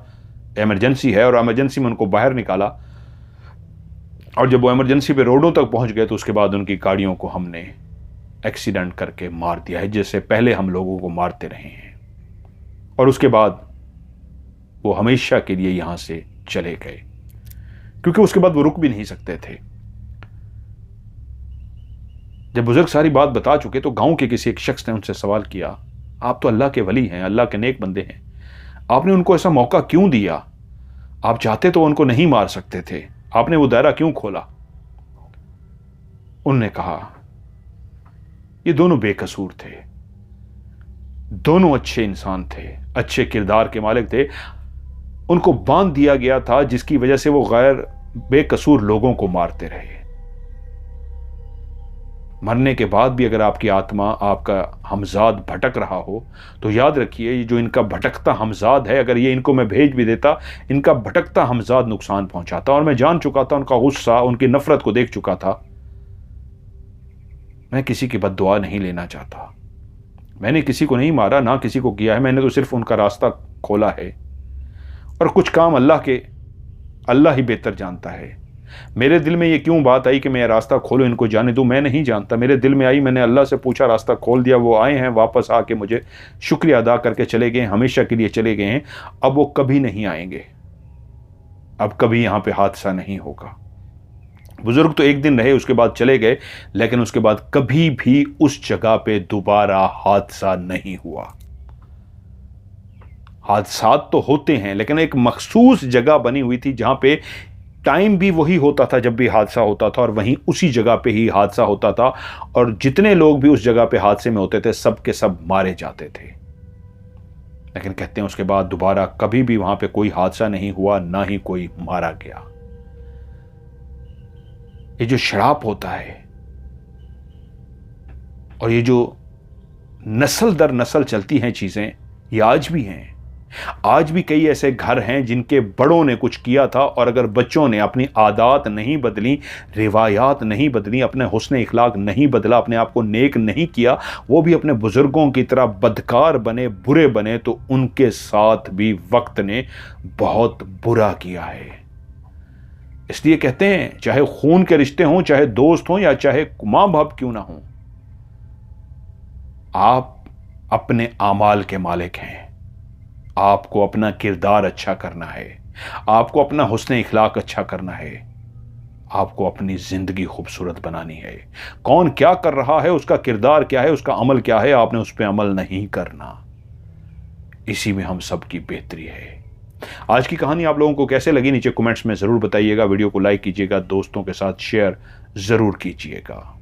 इमरजेंसी है, और इमरजेंसी में उनको बाहर निकाला। और जब वो इमरजेंसी पे रोडों तक पहुंच गए तो उसके बाद उनकी गाड़ियों को हमने एक्सीडेंट करके मार दिया है, जैसे पहले हम लोगों को मारते रहे हैं। और उसके बाद वो हमेशा के लिए यहां से चले गए, क्योंकि उसके बाद वो रुक भी नहीं सकते थे। जब बुजुर्ग सारी बात बता चुके तो गांव के किसी एक शख्स ने उनसे सवाल किया, आप तो अल्लाह के वली हैं, अल्लाह के नेक बंदे हैं, आपने उनको ऐसा मौका क्यों दिया? आप चाहते तो उनको नहीं मार सकते थे, आपने वो दायरा क्यों खोला? उनने कहा, ये दोनों बेकसूर थे, दोनों अच्छे इंसान थे, अच्छे किरदार के मालिक थे। उनको बांध दिया गया था जिसकी वजह से वो गैर बेकसूर लोगों को मारते रहे। मरने के बाद भी अगर आपकी आत्मा, आपका हमजाद भटक रहा हो तो याद रखिए, ये जो इनका भटकता हमजाद है, अगर ये इनको मैं भेज भी देता, इनका भटकता हमजाद नुकसान पहुंचाता। और मैं जान चुका था उनका गुस्सा, उनकी नफरत को देख चुका था। मैं किसी की बद्दुआ नहीं लेना चाहता, मैंने किसी को नहीं मारा, ना किसी को किया है, मैंने तो सिर्फ उनका रास्ता खोला है। और कुछ काम अल्लाह ही बेहतर जानता है। मेरे दिल में ये क्यों बात आई कि मैं रास्ता खोलूं, इनको जाने दूं, मैं नहीं जानता। मेरे दिल में आई, मैंने अल्लाह से पूछा, रास्ता खोल दिया। वो आए हैं, वापस आके मुझे शुक्रिया अदा करके चले गए, हमेशा के लिए चले गए हैं। अब वो कभी नहीं आएंगे, अब कभी यहां पे हादसा नहीं होगा। बुजुर्ग तो एक दिन रहे, उसके बाद चले गए, लेकिन उसके बाद कभी भी उस जगह पे दोबारा हादसा नहीं हुआ। हादसात तो होते हैं, लेकिन एक मखसूस जगह बनी हुई थी जहां पे टाइम भी वही होता था जब भी हादसा होता था, और वहीं उसी जगह पे ही हादसा होता था। और जितने लोग भी उस जगह पे हादसे में होते थे, सब के सब मारे जाते थे। लेकिन कहते हैं उसके बाद दोबारा कभी भी वहां पे कोई हादसा नहीं हुआ, ना ही कोई मारा गया। ये जो श्राप होता है और ये जो नस्ल दर नस्ल चलती हैं चीजें, ये आज भी हैं। आज भी कई ऐसे घर हैं जिनके बड़ों ने कुछ किया था, और अगर बच्चों ने अपनी आदत नहीं बदली, रिवायात नहीं बदली, अपने हुस्न इखलाक नहीं बदला, अपने आप को नेक नहीं किया, वो भी अपने बुजुर्गों की तरह बदकार बने, बुरे बने, तो उनके साथ भी वक्त ने बहुत बुरा किया है। इसलिए कहते हैं, चाहे खून के रिश्ते हों, चाहे दोस्त हों, या चाहे मां बाप क्यों ना हों, आप अपने आमाल के मालिक हैं। आपको अपना किरदार अच्छा करना है, आपको अपना हुस्न इखलाक अच्छा करना है, आपको अपनी जिंदगी खूबसूरत बनानी है। कौन क्या कर रहा है, उसका किरदार क्या है, उसका अमल क्या है, आपने उस पर अमल नहीं करना। इसी में हम सब की बेहतरी है। आज की कहानी आप लोगों को कैसे लगी, नीचे कमेंट्स में जरूर बताइएगा। वीडियो को लाइक कीजिएगा, दोस्तों के साथ शेयर जरूर कीजिएगा।